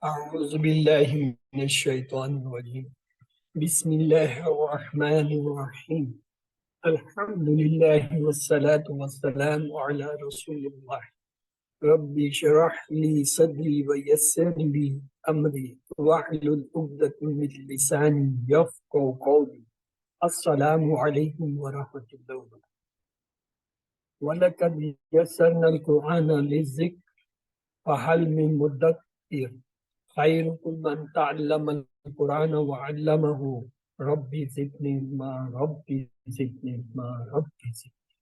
أعوذ بالله من الشيطان الرجيم. بسم الله الرحمن الرحيم. الحمد لله والصلاة والسلام على رسول الله. رب اشرح لي صدري ويسر لي أمري واحلل عقدة من لساني يفقهوا قولي. السلام عليكم ورحمة الله وبركاته. ولقد يسرنا القرآن للذكر فهل من مدكر. خيركم من تعلم القرآن وعلمه. ربی زدنی علما ربی زدنی علما ربی زدنی.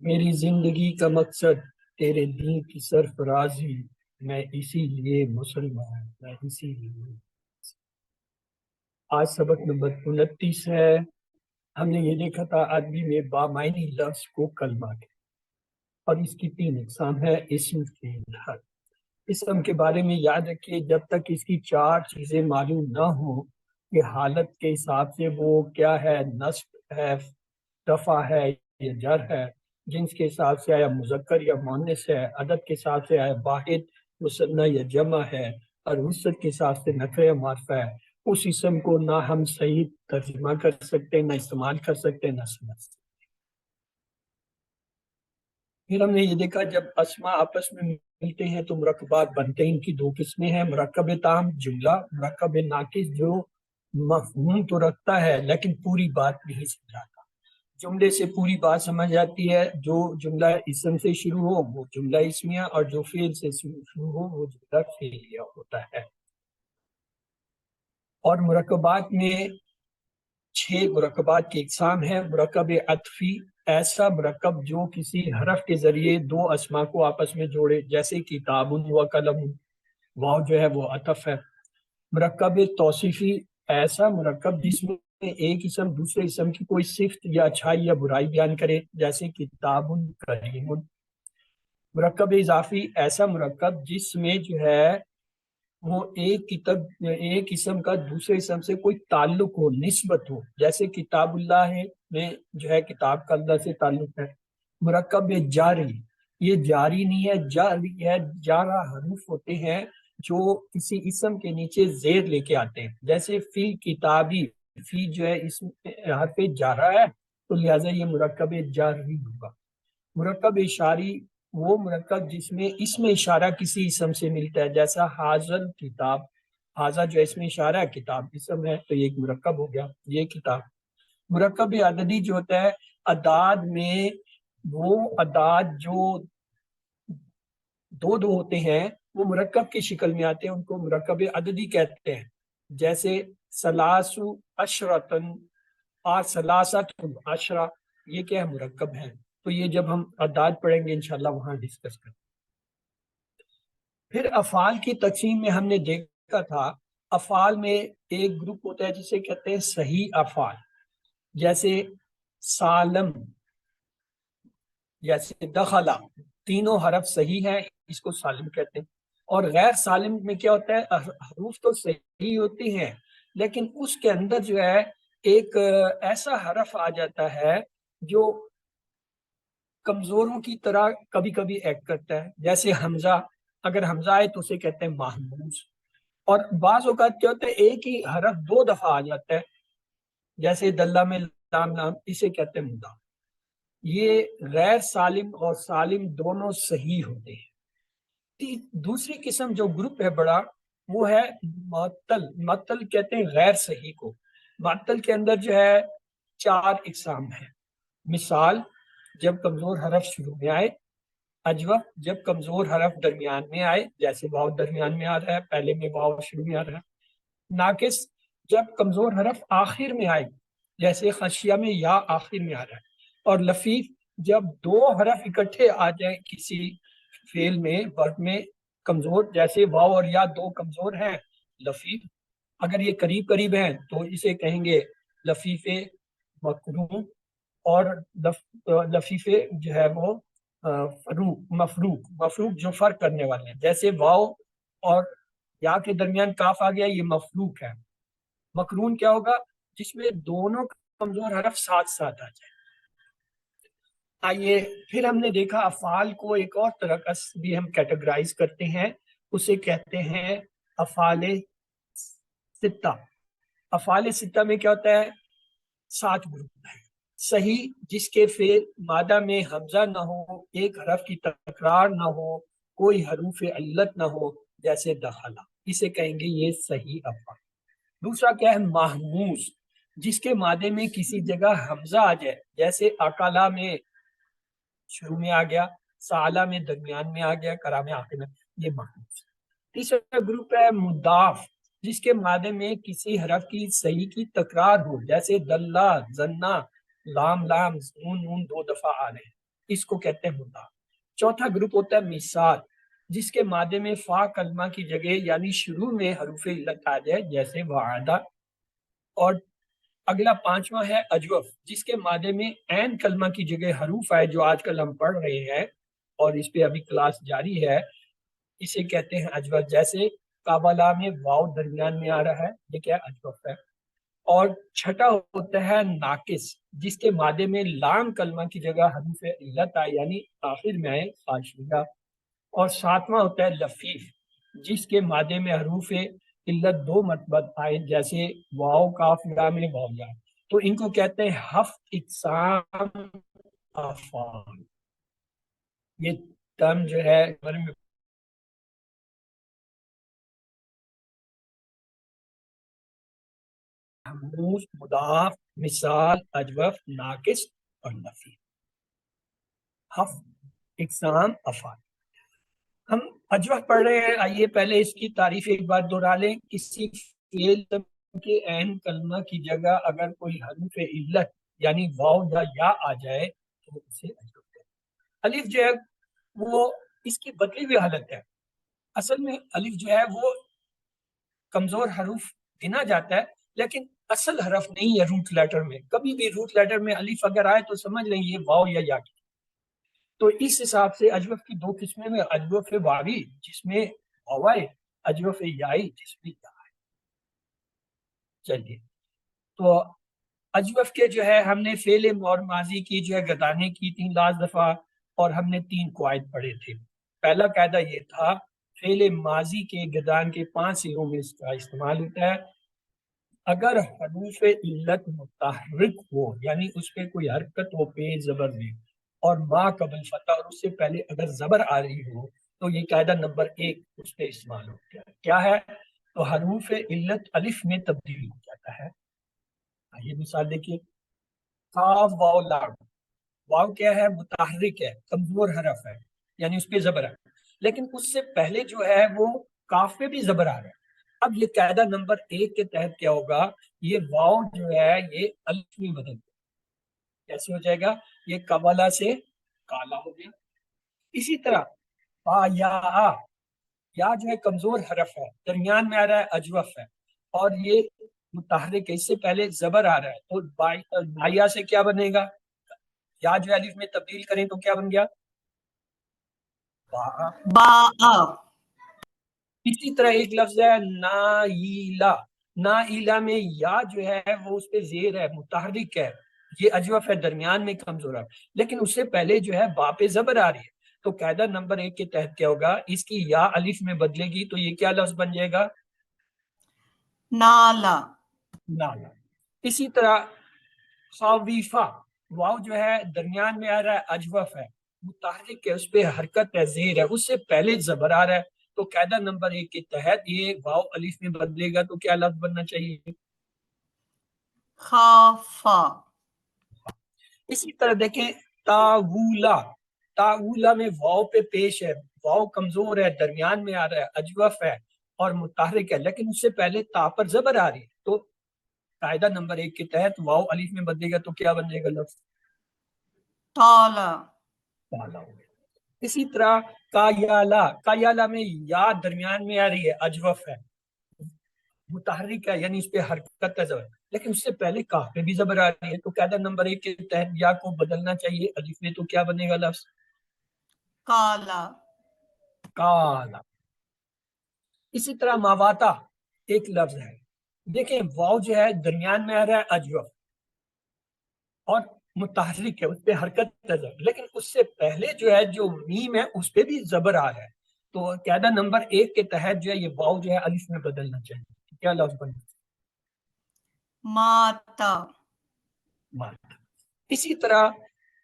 میری زندگی کا مقصد تیرے دین کی سرفرازی، میں اسی لیے مسلمان، میں اسی لیے. آج سبق نمبر 29 ہے. ہم نے یہ دیکھا تھا عربی میں بامعنی لفظ کو کلمہ کے، اور اس کی 3 اقسام ہے: اسم، فعل، حرف. اسم کے بارے میں یاد رکھیے، جب تک اس کی 4 چیزیں معلوم نہ ہوں کہ حالت کے حساب سے وہ کیا ہے، نصب ہے، رفع ہے یا جر ہے، جنس کے حساب سے آیا مذکر یا مؤنث ہے، عدد کے حساب سے آیا واحد، مثنی یا جمع ہے، اور وسعت کے حساب سے نکرہ یا معرفہ ہے، اس اسم کو نہ ہم صحیح ترجمہ کر سکتے، نہ استعمال کر سکتے، نہ سمجھ سکتے. پھر ہم نے یہ دیکھا جب اسماء آپس میں ملتے ہیں تو مرکبات بنتے ہیں. ان کی 2 قسمیں ہیں: مرکب تام جملہ، مرکب ناقص جو مفہوم تو رکھتا ہے لیکن پوری بات نہیں سمجھاتا. جملے سے پوری بات سمجھ آتی ہے. جو جملہ اسم سے شروع ہو وہ جملہ اسمیہ، اور جو فعل سے شروع ہو وہ جملہ فعلیہ ہوتا ہے. اور مرکبات میں 6 مرکبات کی اقسام ہے. مرکب عطفی، ایسا مرکب جو کسی حرف کے ذریعے 2 اسما کو آپس میں جوڑے، جیسے کتاب و قلم. واو جو ہے وہ عطف ہے. مرکب توصیفی، ایسا مرکب جس میں ایک اسم دوسرے اسم کی کوئی صفت یا اچھائی یا برائی بیان کرے، جیسے کتاب کریم. مرکب اضافی، ایسا مرکب جس میں جو ہے وہ ایک اسم کا دوسرے اسم سے کوئی تعلق ہو، نسبت ہو، جیسے کتاب اللہ میں جو ہے کتاب کا اللہ سے تعلق ہے. مرکب جاری، یہ جاری نہیں ہے، جاری ہے. جارہ حروف ہوتے ہیں جو کسی اسم کے نیچے زیر لے کے آتے ہیں، جیسے فی کتابی. فی جو ہے اسم حرف جارہ ہے تو لہٰذا یہ مرکب جاری ہوگا. مرکب اشاری، وہ مرکب جس میں اسم اشارہ کسی اسم سے ملتا ہے، جیسا حاضر کتاب. حاضر جو اسم اشارہ ہے، کتاب اسم ہے، تو یہ ایک مرکب ہو گیا، یہ کتاب. مرکب عددی جو ہوتا ہے اعداد میں، وہ اعداد جو 2 ہوتے ہیں وہ مرکب کی شکل میں آتے ہیں، ان کو مرکب عددی کہتے ہیں. جیسے سلاسو عشرتن اور سلاست عشرہ، یہ کیا ہے، مرکب ہے. تو یہ جب ہم اعداد پڑھیں گے انشاءاللہ وہاں ڈسکس کریں. پھر افعال کی تقسیم میں ہم نے دیکھا تھا، افعال میں ایک گروپ ہوتا ہے جسے کہتے ہیں صحیح افعال، جیسے سالم، جیسے دخلا. تینوں حرف صحیح ہیں، اس کو سالم کہتے ہیں. اور غیر سالم میں کیا ہوتا ہے، حروف تو صحیح ہوتی ہیں لیکن اس کے اندر جو ہے ایک ایسا حرف آ جاتا ہے جو کمزوروں کی طرح کبھی کبھی ایکٹ کرتا ہے، جیسے حمزہ. اگر حمزہ آئے تو اسے کہتے ہیں محموز. اور بعض اوقات کیا ہوتا ہے ایک ہی حرف 2 دفعہ آ جاتا ہے، جیسے دلہ میں لام لام، اسے کہتے ہیں مدام. یہ غیر سالم اور سالم دونوں صحیح ہوتے ہیں. دوسری قسم جو گروپ ہے بڑا، وہ ہے معطل. معطل کہتے ہیں غیر صحیح کو. معطل کے اندر جو ہے 4 اقسام ہیں. مثال، جب کمزور حرف شروع میں آئے. اجوف، جب کمزور حرف درمیان میں آئے، جیسے واو درمیان میں آ رہا ہے، پہلے میں واو شروع میں آ رہا ہے. ناقص، جب کمزور حرف آخر میں آئے، جیسے خشیہ میں یا آخر میں آ رہا ہے. اور لفیف، جب 2 حرف اکٹھے آ جائیں کسی فعل میں، ورب میں کمزور، جیسے واو اور یا 2 کمزور ہیں، لفیف. اگر یہ قریب قریب ہیں تو اسے کہیں گے لفیف مقرون. اور لفیف جو ہے وہ مفروق. مفروق جو فرق کرنے والے ہیں، جیسے واو اور یا کے درمیان کاف آ گیا، یہ مفروق ہے. مقرون کیا ہوگا، جس میں دونوں کمزور حرف ساتھ ساتھ آ جائے. آئیے پھر ہم نے دیکھا افعال کو ایک اور طرح کا بھی ہم کیٹیگرائز کرتے ہیں، اسے کہتے ہیں افعال ستہ۔ افعال ستہ میں کیا ہوتا ہے؟ 7 گروپ ہے۔ صحیح، جس کے فعل مادہ میں حمزہ نہ ہو، ایک حرف کی تکرار نہ ہو، کوئی حروف علت نہ ہو، جیسے دخلا، اسے کہیں گے یہ صحیح افعال۔ دوسرا کیا ہے؟ محموز، جس کے مادے میں کسی جگہ حمزہ آ جائے، جیسے اکالا میں شروع میں آ گیا، سالہ میں درمیان میں آ گیا، کرا میں آخر میں، یہ محموز۔ تیسرا گروپ ہے مضاف، جس کے مادے میں کسی حرف کی صحیح کی تکرار ہو، جیسے دلہ، زنا، لام لام، نون نون 2 دفعہ آ رہے ہیں، اس کو کہتے ہیں مضاف۔ چوتھا گروپ ہوتا ہے مثال، جس کے مادے میں فا کلمہ کی جگہ یعنی شروع میں حروف علت آ جائے، جیسے وعدہ۔ اور اگلا 5واں ہے اجوف، جس کے مادے میں عین کلمہ کی جگہ حروف آئے، جو آج کل ہم پڑھ رہے ہیں اور اس پہ ابھی کلاس جاری ہے، اسے کہتے ہیں اجوف۔ جیسے کابلا میں واو درمیان میں آ رہا ہے، یہ کیا اجوف ہے۔ اور چھٹا ہوتا ہے ناقص، جس کے مادے میں لام کلمہ کی جگہ حروف علت آئے، یعنی آخر میں آئے خاشعہ۔ اور 7واں ہوتا ہے لفیف، جس کے مادے میں حروف علت 2 مرتبہ آئے، جیسے واو کاف یا میں واو یا۔ تو ان کو کہتے ہیں ہفت اقسام افعال۔ یہ ٹرم جو ہے محموز، مضاف، مثال، اجوف، ناقص اور لفیف، ہفت اقسام افعال۔ ہم اجوف پڑھ رہے ہیں، آئیے پہلے اس کی تعریف ایک بار دہرا لیں۔ کسی فعل کے عین کلمہ کی جگہ اگر کوئی حروف علت یعنی واو یا آ جائے تو اسے اجوف کہتے ہیں۔ الف جو ہے وہ اس کی بدلی ہوئی حالت ہے، اصل میں الف جو ہے وہ کمزور حروف گنا جاتا ہے، لیکن اصل حرف نہیں ہے روٹ لیٹر میں۔ کبھی بھی روٹ لیٹر میں الف اگر آئے تو سمجھ لیں یہ واو یا کی۔ تو اس حساب سے اجوف کی 2 قسمیں میں، اجوف واوی جس میں واو آئے، اجوف یائی جس میں یا آئے۔ چلیے، تو اجوف کے جو ہے ہم نے فعل اور ماضی کی جو ہے گردانے کی 3 لاکھ دفعہ، اور ہم نے 3 قواعد پڑھے تھے۔ پہلا قاعدہ یہ تھا فعل ماضی کے گردان کے 5 صیغوں میں اس کا استعمال ہوتا ہے اگر حروف علت متحرک ہو، یعنی اس پہ کوئی حرکت ہو، پیش زبر میں، اور ما قبل فتح، اور اس سے پہلے اگر زبر آ رہی ہو، تو یہ قاعدہ نمبر 1 اس پہ استعمال ہوتا ہے۔ کیا ہے؟ تو حروف علت الف میں تبدیل ہو جاتا ہے۔ یہ مثال دیکھیے، قاف واو لام۔ واو کیا ہے؟ متحرک ہے، کمزور حرف ہے، یعنی اس پہ زبر ہے، لیکن اس سے پہلے جو ہے وہ کاف پہ بھی زبر آ رہا ہے۔ اب یہ قاعدہ نمبر 1 کے تحت کیا ہوگا؟ یہ واو جو ہے یہ الف میں بدل گیا۔ کیسے ہو جائے گا؟ یہ قبلا سے کالا ہو گیا۔ اسی طرح با یا آ، یا جو ہے کمزور حرف ہے، درمیان میں آ رہا ہے، اجوف ہے، اور یہ متحرک ہے، اس سے پہلے زبر آ رہا ہے، تو بایا سے کیا بنے گا؟ یا جو الف میں تبدیل کریں تو کیا بن گیا؟ با۔ اسی طرح ایک لفظ ہے نائلہ۔ نائلہ میں یا جو ہے وہ اس پہ زیر ہے، متحرک ہے، یہ اجوف ہے، درمیان میں کمزور ہے، لیکن اس سے پہلے جو ہے با پہ زبر آ رہی ہے۔ تو قاعدہ نمبر 1 کے تحت کیا ہوگا؟ اس کی یا الف میں بدلے گی تو یہ کیا لفظ بن جائے گا؟ نالا۔ نالا۔ اسی طرح خاویفہ، واو جو ہے درمیان میں آ رہا ہے، اجوف ہے، متحرک ہے، اس پہ حرکت ہے، زیر ہے، اس سے پہلے زبر آ رہا ہے، تو قاعدہ نمبر 1 کے تحت یہ واو الف میں بدلے گا تو کیا لفظ بننا چاہیے؟ خافا۔ اسی طرح دیکھیں تاولا۔ تاولا میں واو پہ پیش ہے، واو کمزور ہے، درمیان میں آ رہا ہے، اجوف ہے اور متحرک ہے، لیکن اس سے پہلے تا پر زبر آ رہی ہے، تو قاعدہ نمبر 1 کے تحت واو الف میں بدلے گا تو کیا بن جائے گا لفظ؟ تالا۔ تالا ہو گیا۔ اسی طرح کایالا۔ کایالا میں یا درمیان میں آ رہی ہے، اجوف ہے، متحرک ہے، یعنی اس پہ حرکت کا زبر، لیکن اس سے پہلے کاف پہ بھی زبر آ رہی ہے، تو قاعدہ نمبر 1 کے تحت یا کو بدلنا چاہیے الف میں، تو کیا بنے گا لفظ؟ کالا۔ کالا۔ اسی طرح ماواتا ایک لفظ ہے، دیکھیں واو جو ہے درمیان میں آ رہا ہے، اجوف، اور متحرک ہے، اس پہ حرکت نظر، لیکن اس سے پہلے جو ہے جو میم ہے اس پہ بھی زبر آ رہا ہے، تو قاعدہ نمبر 1 کے تحت جو ہے یہ واو جو ہے الف میں بدلنا چاہیے. کیا لفظ بنے؟ ماتا. ماتا. اسی طرح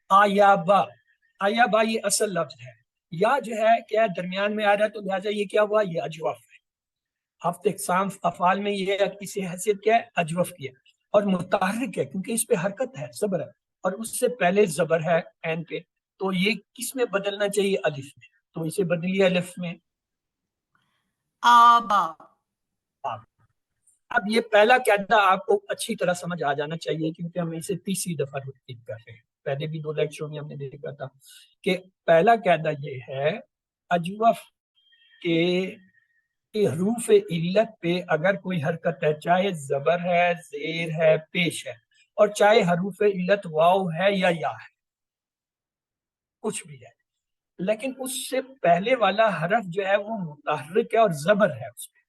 آیابا. آیابا یہ اصل لفظ ہے، یا جو ہے کیا درمیان میں آ رہا ہے، تو لہٰذا یہ کیا ہوا، یہ اجوف ہے. ہفت اقسام افعال میں یہ کسی حیثیت کیا ہے، اجوف کی ہے، اور متحرک ہے کیونکہ اس پہ حرکت ہے، زبر ہے، اور اس سے پہلے زبر ہے عین پہ، تو یہ کس میں بدلنا چاہیے، الف میں، تو اسے بدلیے الف میں. آبا. اب یہ پہلا قاعدہ آپ کو اچھی طرح سمجھ آ جانا چاہیے، کیونکہ ہم اسے تیسری دفعہ ریپیٹ کر رہے ہیں. پہلے بھی 2 لیکچروں میں ہم نے دیکھا تھا کہ پہلا قاعدہ یہ ہے، اجوف کے حروف علت پہ اگر کوئی حرکت ہے، چاہے زبر ہے، زیر ہے، پیش ہے، اور چاہے حروف علت واو ہے یا ہے، کچھ بھی ہے، لیکن اس سے پہلے والا حرف جو ہے وہ متحرک ہے اور زبر ہے، اس پہ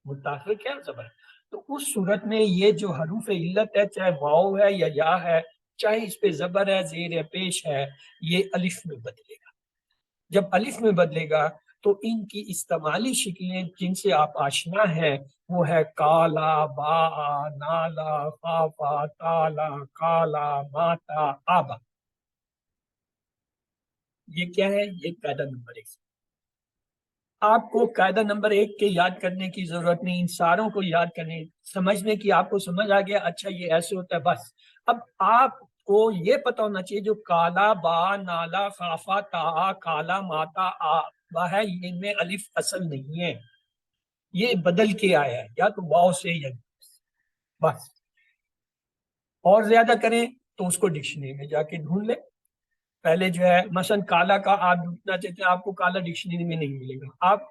متحرک ہے اور زبر ہے، تو اس صورت میں یہ جو حروف علت ہے، چاہے واو ہے یا ہے، چاہے اس پہ زبر ہے، زیر ہے، پیش ہے، یہ الف میں بدلے گا. جب الف میں بدلے گا تو ان کی استعمالی شکلیں جن سے آپ آشنا ہیں وہ ہے کالا، با، نالا، خافا، تالا، کالا، ماتا، آبا. یہ کیا ہے، یہ قاعدہ نمبر 1. آپ کو قاعدہ نمبر 1 کے یاد کرنے کی ضرورت نہیں، ان ساروں کو یاد کرنے، سمجھنے کی آپ کو سمجھ آ گیا، اچھا یہ ایسے ہوتا ہے بس. اب آپ کو یہ پتا ہونا چاہیے جو کالا، با، نالا، خافا، تا، کالا، ماتا، آبا ہے، ان میں الف اصل نہیں ہے، یہ بدل کے آیا ہے، یا تو واو سے یا بس. اور زیادہ کریں تو اس کو ڈکشنری میں جا کے ڈھونڈ لیں. پہلے جو ہے مثلا کالا کا آپ ڈھونڈنا چاہتے ہیں، آپ کو کالا ڈکشنری میں نہیں ملے گا. آپ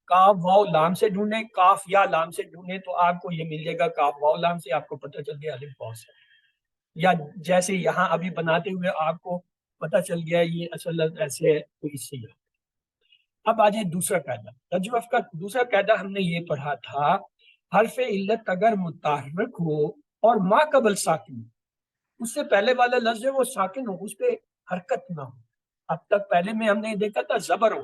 کاف واو لام سے ڈھونڈیں، کاف یا لام سے ڈھونڈیں تو آپ کو یہ مل جائے گا کاف واو لام سے، آپ کو پتہ چل گیا الف واو سے. یا جیسے یہاں ابھی بناتے ہوئے آپ کو پتہ چل گیا یہ اصل لفظ ایسے ہے، تو اس سے. اب آ جائے دوسرا قاعدہ. تجوف کا دوسرا قاعدہ ہم نے یہ پڑھا تھا، حرف علت اگر متحرک ہو اور ما قبل ساکن، اس سے پہلے والا لفظ ہے وہ ساکن ہو، اس پہ حرکت نہ ہو. اب تک پہلے میں ہم نے دیکھا تھا زبر ہو،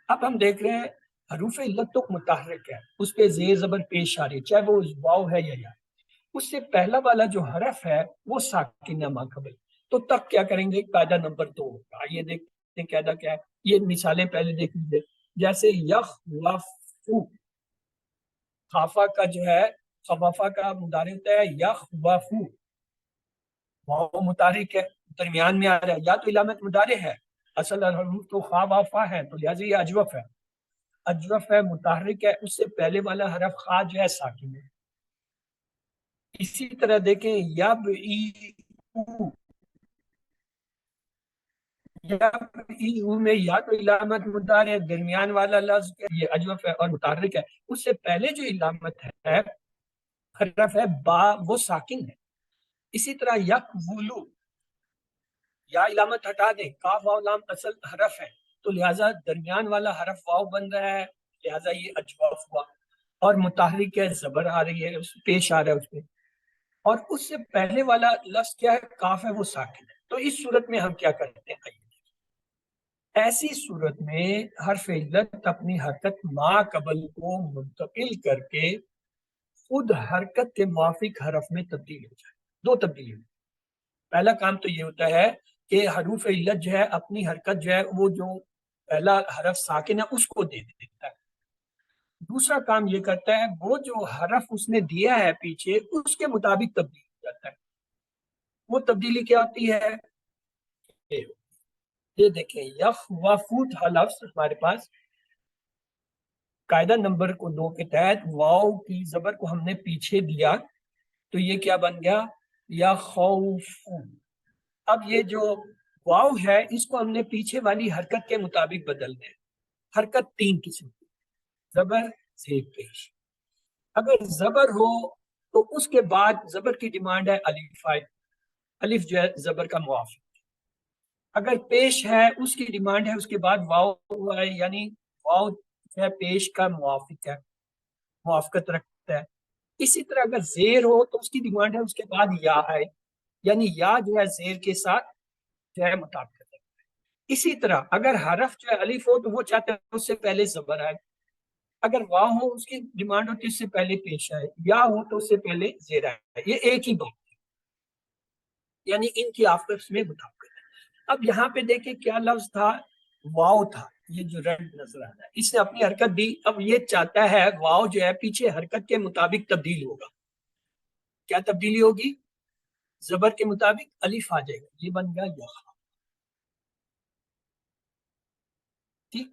اب ہم دیکھ رہے ہیں حروف علت تو متحرک ہے، اس پہ زیر زبر پیش آ رہی ہے، چاہے وہ واو ہے یا اس سے پہلا والا جو حرف ہے وہ ساکن ہے ما قبل. تو تب کیا کریں گے، قاعدہ نمبر 2 ہوگا. یہ دیکھتے ہیں قاعدہ کیا ہے، یہ مثالیں پہلے دیکھ لیجیے. جیسے یخ وفو، خافا کا جو ہے، خفافا کا مضارع ہوتا ہے یخ وفو، واو متحرک ہے، درمیان میں آ رہا ہے، یا تو علامت مضارع ہے، اصل حروف تو خا وفا ہے، تو لہٰذا یہ اجوف ہے، اجوف ہے، متحرک ہے، اس سے پہلے والا حرف خا جو ہے ساکن ہے. اسی طرح دیکھیں یب ای او، یب میں یا تو علامت مضارع ہے، درمیان والا لفظ یہ اجوف ہے اور متحرک ہے، اس سے پہلے جو علامت ہے حرف ہے با، وہ ساکن ہے. اسی طرح یک وولو، یا علامت ہٹا دیں، کاف واو لام اصل حرف ہے، تو لہٰذا درمیان والا حرف واو بن رہا ہے، لہٰذا یہ اجوف ہوا، اور متحرک ہے، زبر آ رہی ہے، پیش آ رہا ہے اس پہ، اور اس سے پہلے والا لفظ کیا ہے، کاف ہے، وہ ساکن ہے. تو اس صورت میں ہم کیا کرتے ہیں، ایسی صورت میں حرف علت اپنی حرکت ما قبل کو منتقل کر کے خود حرکت کے موافق حرف میں تبدیل ہو جائے. 2 تبدیلی. پہلا کام تو یہ ہوتا ہے کہ حروف علت جو ہے اپنی حرکت جو ہے وہ جو پہلا حرف ساکن ہے اس کو دے دیتا ہے. دوسرا کام یہ کرتا ہے وہ جو حرف اس نے دیا ہے پیچھے اس کے مطابق تبدیل ہو جاتا ہے. وہ تبدیلی کیا ہوتی ہے، یہ دیکھیں یخ وفوت لفظ ہمارے پاس قاعدہ نمبر 2 کے تحت واو کی زبر کو ہم نے پیچھے دیا، تو یہ کیا بن گیا، یا خوف. اب یہ جو واو ہے اس کو ہم نے پیچھے والی حرکت کے مطابق بدل دیں. حرکت 3 قسم کی، زبر، زیر، پیش. اگر زبر ہو تو اس کے بعد زبر کی ڈیمانڈ ہے الف، الف جو ہے زبر کا موافق. اگر پیش ہے اس کی ڈیمانڈ ہے اس کے بعد واو ہے، یعنی واو جو ہے پیش کا موافق ہے، موافقت رکھتا ہے. اسی طرح اگر زیر ہو تو اس کی ڈیمانڈ ہے اس کے بعد یا ہے، یعنی یا جو ہے زیر کے ساتھ جو ہے مطابقت ہے. اسی طرح اگر حرف جو ہے الف ہو تو وہ چاہتے ہیں اس سے پہلے زبر آئے، اگر واو ہو اس کی ڈیمانڈ ہوتی ہے اس سے پہلے پیش آئے، یا ہو تو اس سے پہلے زیر آئے. یہ ایک ہی بات ہے، یعنی ان کی آپس میں مطابقت ہے. اب یہاں پہ دیکھیں کیا لفظ تھا، واو تھا، یہ جو ریڈ نظر آ رہا ہے اس نے اپنی حرکت دی. اب یہ چاہتا ہے واو جو ہے پیچھے حرکت کے مطابق تبدیل ہوگا. کیا تبدیلی ہوگی؟ زبر کے مطابق الف آ جائے گا، یہ بن گیا یا. ٹھیک،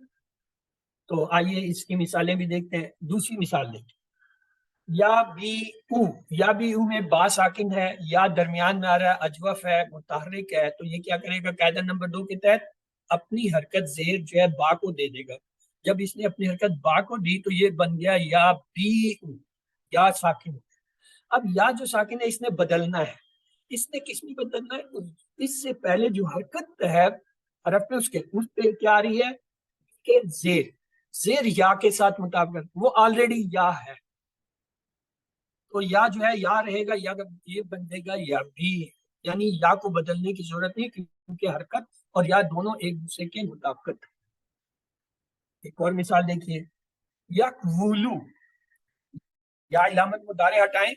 تو آئیے اس کی مثالیں بھی دیکھتے ہیں. دوسری مثال دیکھیں، یا بی او. یا بی او میں با ساکن ہے، یا درمیان میں آ رہا ہے، اجوف ہے، متحرک ہے. تو یہ کیا کرے گا؟ قاعدہ نمبر 2 کے تحت اپنی حرکت زیر جو ہے با کو دے دے گا. جب اس نے اپنی حرکت با کو دی تو یہ بن گیا یا بی او، یا ساکن. اب یا جو ساکن ہے اس نے بدلنا ہے. اس نے کس میں بدلنا ہے؟ اس سے پہلے جو حرکت ہے حرف پہ اس پہ کیا آ رہی ہے کہ زیر یا کے ساتھ مطابقت، وہ آلریڈی یا ہے. تو یا جو ہے یا رہے گا، یا یہ بن جائے گا یا بھی. یعنی یا کو بدلنے کی ضرورت نہیں کیونکہ حرکت اور یا دونوں ایک دوسرے کے مطابقت. ایک اور مثال دیکھیے، یقولو. یا علامت مضارع ہٹائیں،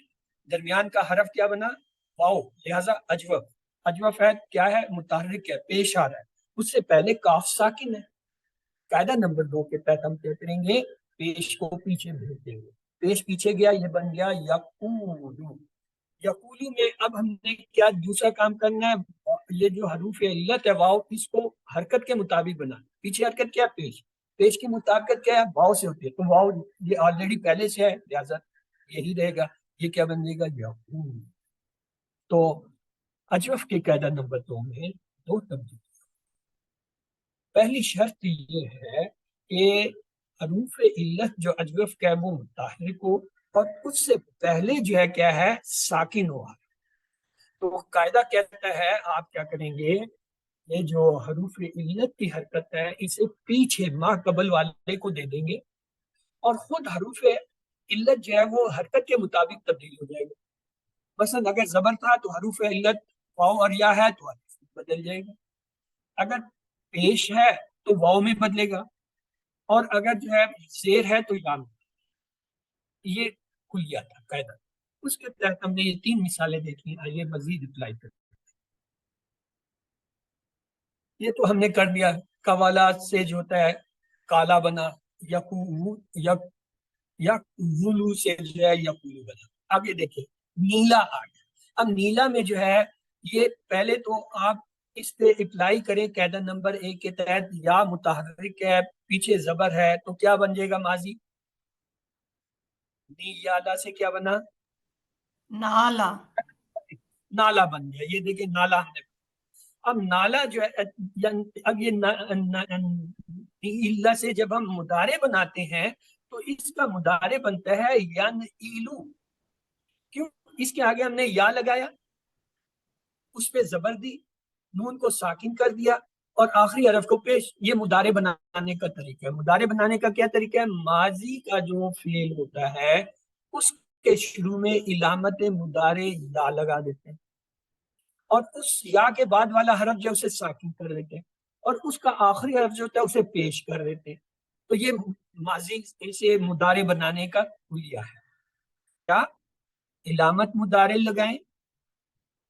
درمیان کا حرف کیا بنا؟ واو، لہذا اجوف. اجوف ہے کیا ہے؟ متحرک ہے، پیش آ رہا ہے. اس سے پہلے کاف ساکن ہے. قاعدہ نمبر 2 کے تحت ہم کیا کریں گے؟ پیش کو پیچھے بھیج دیں گے. پیش پیچھے گیا، یہ بن گیا یقولو. یقولو میں اب ہم نے کیا دوسرا کام کرنا ہے؟ یہ جو حروف علت ہے واو، اس کو حرکت کے مطابق بنا. پیچھے حرکت کیا؟ پیش. پیش کی مطابقت کیا ہے؟ واو سے ہوتی ہے. تو واو یہ آلریڈی پہلے سے ہے، لہذا یہی رہے گا. یہ کیا بن جائے گا؟ یقول. تو اجوف کے قاعدہ نمبر 2 میں 2 تبدیلی. پہلی شرط یہ ہے کہ حروف علت جو اجوف کا ہے وہ متحرک ہو اور اس سے پہلے جو ہے کیا ہے؟ ساکن ہوا. تو قاعدہ کہتا ہے آپ کیا کریں گے؟ یہ جو حروف علت کی حرکت ہے اسے پیچھے ما قبل والے کو دے دیں گے اور خود حروف علت جو ہے وہ حرکت کے مطابق تبدیل ہو جائے گا. مثلا اگر زبر تھا تو حروف علت واو اور یا ہے تو حرف بدل جائے گا. اگر پیش ہے تو واو میں بدلے گا، اور اگر جو ہے زیر ہے تو یا میں. یہ کلیہ تھا قاعدہ. اس کے تحت ہم نے یہ 3 مثالیں دیکھی. آئیے مزید اپلائی کریں. یہ تو ہم نے کر دیا. قوالا سے جو ہوتا ہے کالا بنا، یقولو سے جو ہے یقولو بنا. آگے دیکھیں، نیلا آ گیا. اب نیلا میں جو ہے یہ پہلے تو آپ اس پہ اپلائی کریں قاعدہ نمبر 1 کے تحت. یا متحرک ہے، پیچھے زبر ہے، تو کیا بن جائے گا ماضی؟ نیالا سے کیا بنا؟ نالا. نالا بن گیا. یہ دیکھیں نالا ہم نے. اب نالا جو ہے اب یہ نیلا سے جب ہم مضارع بناتے ہیں تو اس کا مضارع بنتا ہے ینیلو. کیوں؟ اس کے آگے ہم نے یا لگایا، اس پہ زبر دی، نون کو ساکن کر دیا اور آخری حرف کو پیش. یہ مضارع بنانے کا طریقہ ہے. مضارع بنانے کا کیا طریقہ ہے؟ ماضی کا جو فعل ہوتا ہے اس کے شروع میں علامت مضارع یا لگا دیتے ہیں اور اس یا کے بعد والا حرف جو اسے ساکن کر دیتے ہیں اور اس کا آخری حرف جو ہوتا ہے اسے پیش کر دیتے ہیں. تو یہ ماضی سے مضارع بنانے کا کلیہ ہے. کیا؟ علامت مضارع لگائیں،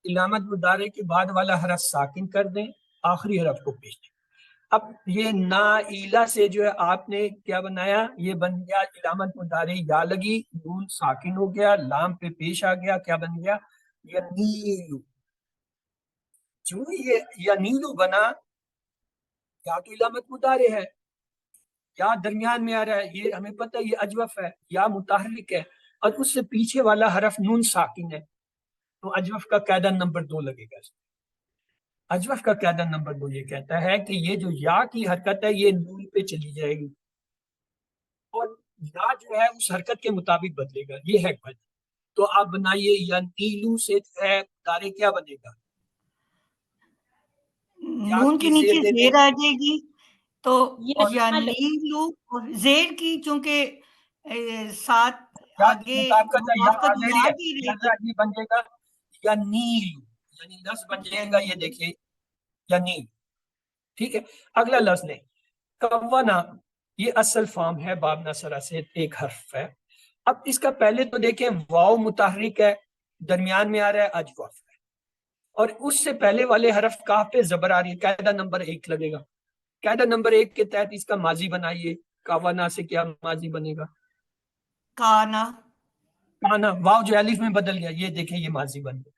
علامت مضارع کے بعد والا حرف ساکن کر دیں، آخری حرف کو پیش دیں. اب یہ نائلہ سے جو ہے آپ نے کیا بنایا؟ یہ بن گیا علامت مضارع یا لگی، نون ساکن ہو گیا، لام پہ پیش آ گیا، کیا بن گیا؟ ینیلو. جو یہ ینیلو بنا، یا تو علامت مضارع ہے یا درمیان میں آ رہا ہے، یہ ہمیں پتہ ہے یہ اجوف ہے یا متحرک ہے اور اس سے پیچھے والا حرف نون ساکن ہے. تو اجوف کا قاعدہ نمبر 2 لگے گا. اجوف کا قاعدہ نمبر 2 یہ کہتا ہے کہ یہ جو یا کی حرکت ہے یہ نون پہ چلی جائے گی اور یا جو ہے اس حرکت کے مطابق بدلے گا. یہ ہے قاعدہ. تو آپ بنائیے ینیلو سے جو ہے مضارع کیا بنے گا؟ نون کے نیچے زیر آ جائے گی تو ینیلو اور زیر کی چونکہ ساتھ آگے مطابقت ہے، یا موافقت آلریڈی یا ہے، کی رہے لہذا یہ بن جائے گا ینیلو. یعنی لفظ بن جائے گا یہ دیکھیے یعنی. ٹھیک ہے. اگلا لفظ لیں کوانا, یہ اصل فارم ہے باب نصرہ سے ایک حرف ہے. اب اس کا پہلے تو دیکھیں واو متحرک ہے, درمیان میں آ رہا ہے اجوف ہے, اور اس سے پہلے والے حرف کاف پہ زبر آ رہی ہے. قاعدہ نمبر 1 لگے گا. قاعدہ نمبر 1 کے تحت اس کا ماضی بنائیے. کوانا سے کیا ماضی بنے گا؟ کانا. کانا. واو جو الف میں بدل گیا, یہ دیکھیں یہ ماضی بن گیا.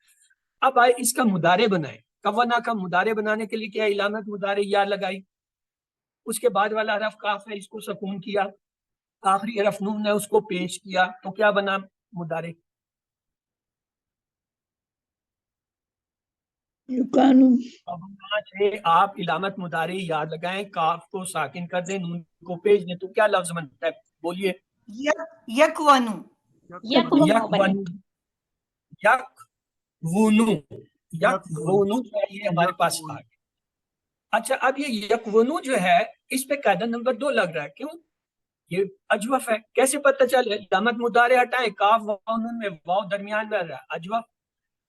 اب آئے اس کا مضارع بنائیں. کوانا کا مضارع بنانے کے لیے کیا علامت مضارع یا لگائی, اس کے بعد والا حرف کاف ہے اس کو سکون کیا, آخری حرف نون ہے اس کو پیش کیا, تو کیا بنا مضارع؟ یکانو. سے آپ علامت مضارع یاد لگائیں, کاف کو ساکن کر دیں, نون کو پیش دیں, تو کیا لفظ بنتا ہے؟ بولیے. یکونو. یکونو. یکونو. یکونو یہ ہمارے پاس آ گیا. اچھا اب یہ یکونو جو ہے اس پہ قاعدہ نمبر 2 لگ رہا ہے. کیوں؟ یہ اجوف ہے. کیسے پتہ چلے؟ علامت مضارع ہٹائیں, کاف واو نون میں واو درمیان میں آ رہا ہے, اجوف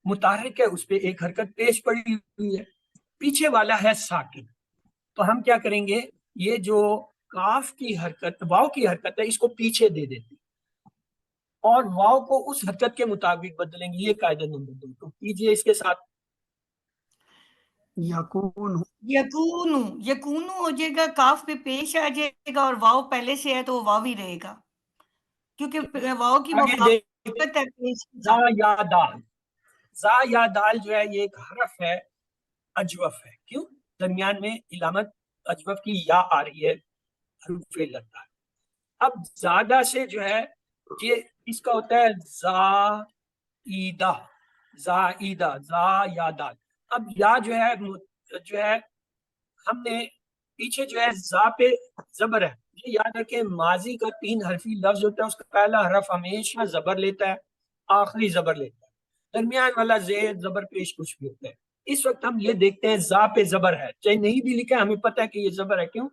متحرک ہے, اس پہ ایک حرکت پیش پڑی ہوئی ہے, پیچھے والا ہے ساکن. تو ہم کیا کریں گے, یہ جو کاف کی حرکت واو کی حرکت ہے اس کو پیچھے دے دیتے اور واو کو اس حرکت کے مطابق بدلیں گے. یہ قاعدہ نمبر 2. تو کیجئے اس کے ساتھ. یکون. یکونو. یکونو ہو جائے گا, کاف پہ پیش آ جائے گا, اور واو پہلے سے ہے تو وہ واو ہی رہے گا, کیونکہ واو کی آگے مخالفت ہے پیش کے زا ساتھ. یا دال. زا یا دال جو ہے یہ ایک حرف ہے, اجوف ہے. کیوں؟ درمیان میں علامت اجوف کی یا آ رہی ہے, حروف علت ہے. اب زیادہ سے جو ہے یہ اس کا ہوتا ہے زائدہ. زائدہ. زا یا دال. اب یا جو ہے ہم نے پیچھے جو ہے زا پہ زبر ہے. یہ یاد رکھیں ماضی کا 3 حرفی لفظ ہوتا ہے, اس کا پہلا حرف ہمیشہ زبر لیتا ہے, آخری زبر لیتا ہے, درمیان والا زیر زبر پیش کچھ بھی ہوتا ہے. اس وقت ہم یہ دیکھتے ہیں زا پہ زبر ہے, چاہے نہیں بھی لکھا ہمیں پتہ ہے کہ یہ زبر ہے. کیوں؟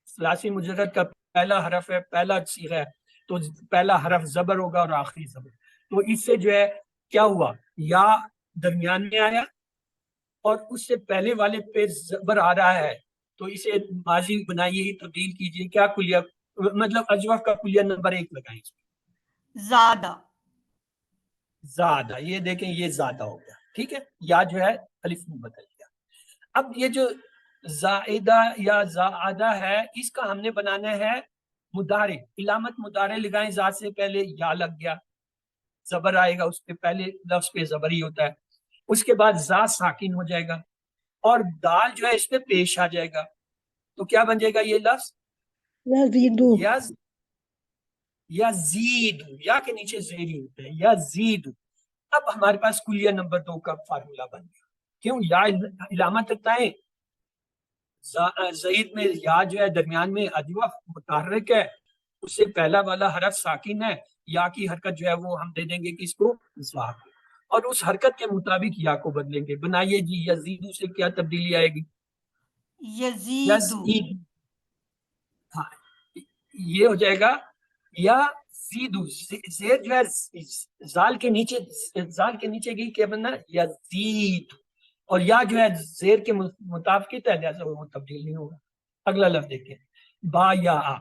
ثلاثی مجرد کا پہلا حرف ہے, پہلا صیغہ ہے, تو پہلا حرف زبر ہوگا اور آخری زبر. تو اس سے جو ہے کیا ہوا, یا درمیان میں آیا اور اس سے پہلے والے پہ زبر آ رہا ہے, تو اسے ماضی بنائیے, تبدیل کیجیے. کیا کلیہ مطلب اجوف کا کلیہ نمبر 1 لگائیں اس میں. زیادہ. زیادہ. یہ دیکھیں یہ زیادہ ہو گیا. ٹھیک ہے, یا جو ہے الف میں بدل گیا. اب یہ جو زائدہ یا زائدہ ہے اس کا ہم نے بنانا ہے مضارع. علامت مضارع لگائیں, زا سے پہلے یا لگ گیا, زبر آئے گا, اس پہ پہلے لفظ پہ زبر ہی ہوتا ہے, اس کے بعد زا ساکن ہو جائے گا اور دال جو ہے اس پہ پیش آ جائے گا. تو کیا بن جائے گا یہ لفظ؟ یزیدو. یزید. یا کے نیچے زیری ہوتا ہے, یزید. اب ہمارے پاس کلیہ نمبر 2 کا فارمولا بن گیا. کیوں؟ یا علامت ہٹائیں, زید میں یا جو ہے درمیان میں اجوف متحرک ہے, اس سے پہلا والا حرف ساکن ہے, یا کی حرکت جو ہے وہ ہم دے دیں گے کس کو, زا کو, اور اس حرکت کے مطابق یا کو بدلیں گے. بنائیے جی, یزیدو سے کیا تبدیلی آئے گی؟ یزیدو. ہاں یہ ہو جائے گا یا زیدو. زیر جو ہے زال کے نیچے گئی, کیا بننا یزید, اور یا جو ہے زیر کے مطابق ہے, لہذا وہ تبدیل نہیں ہوگا. اگلا لفظ دیکھیں, با یا آ.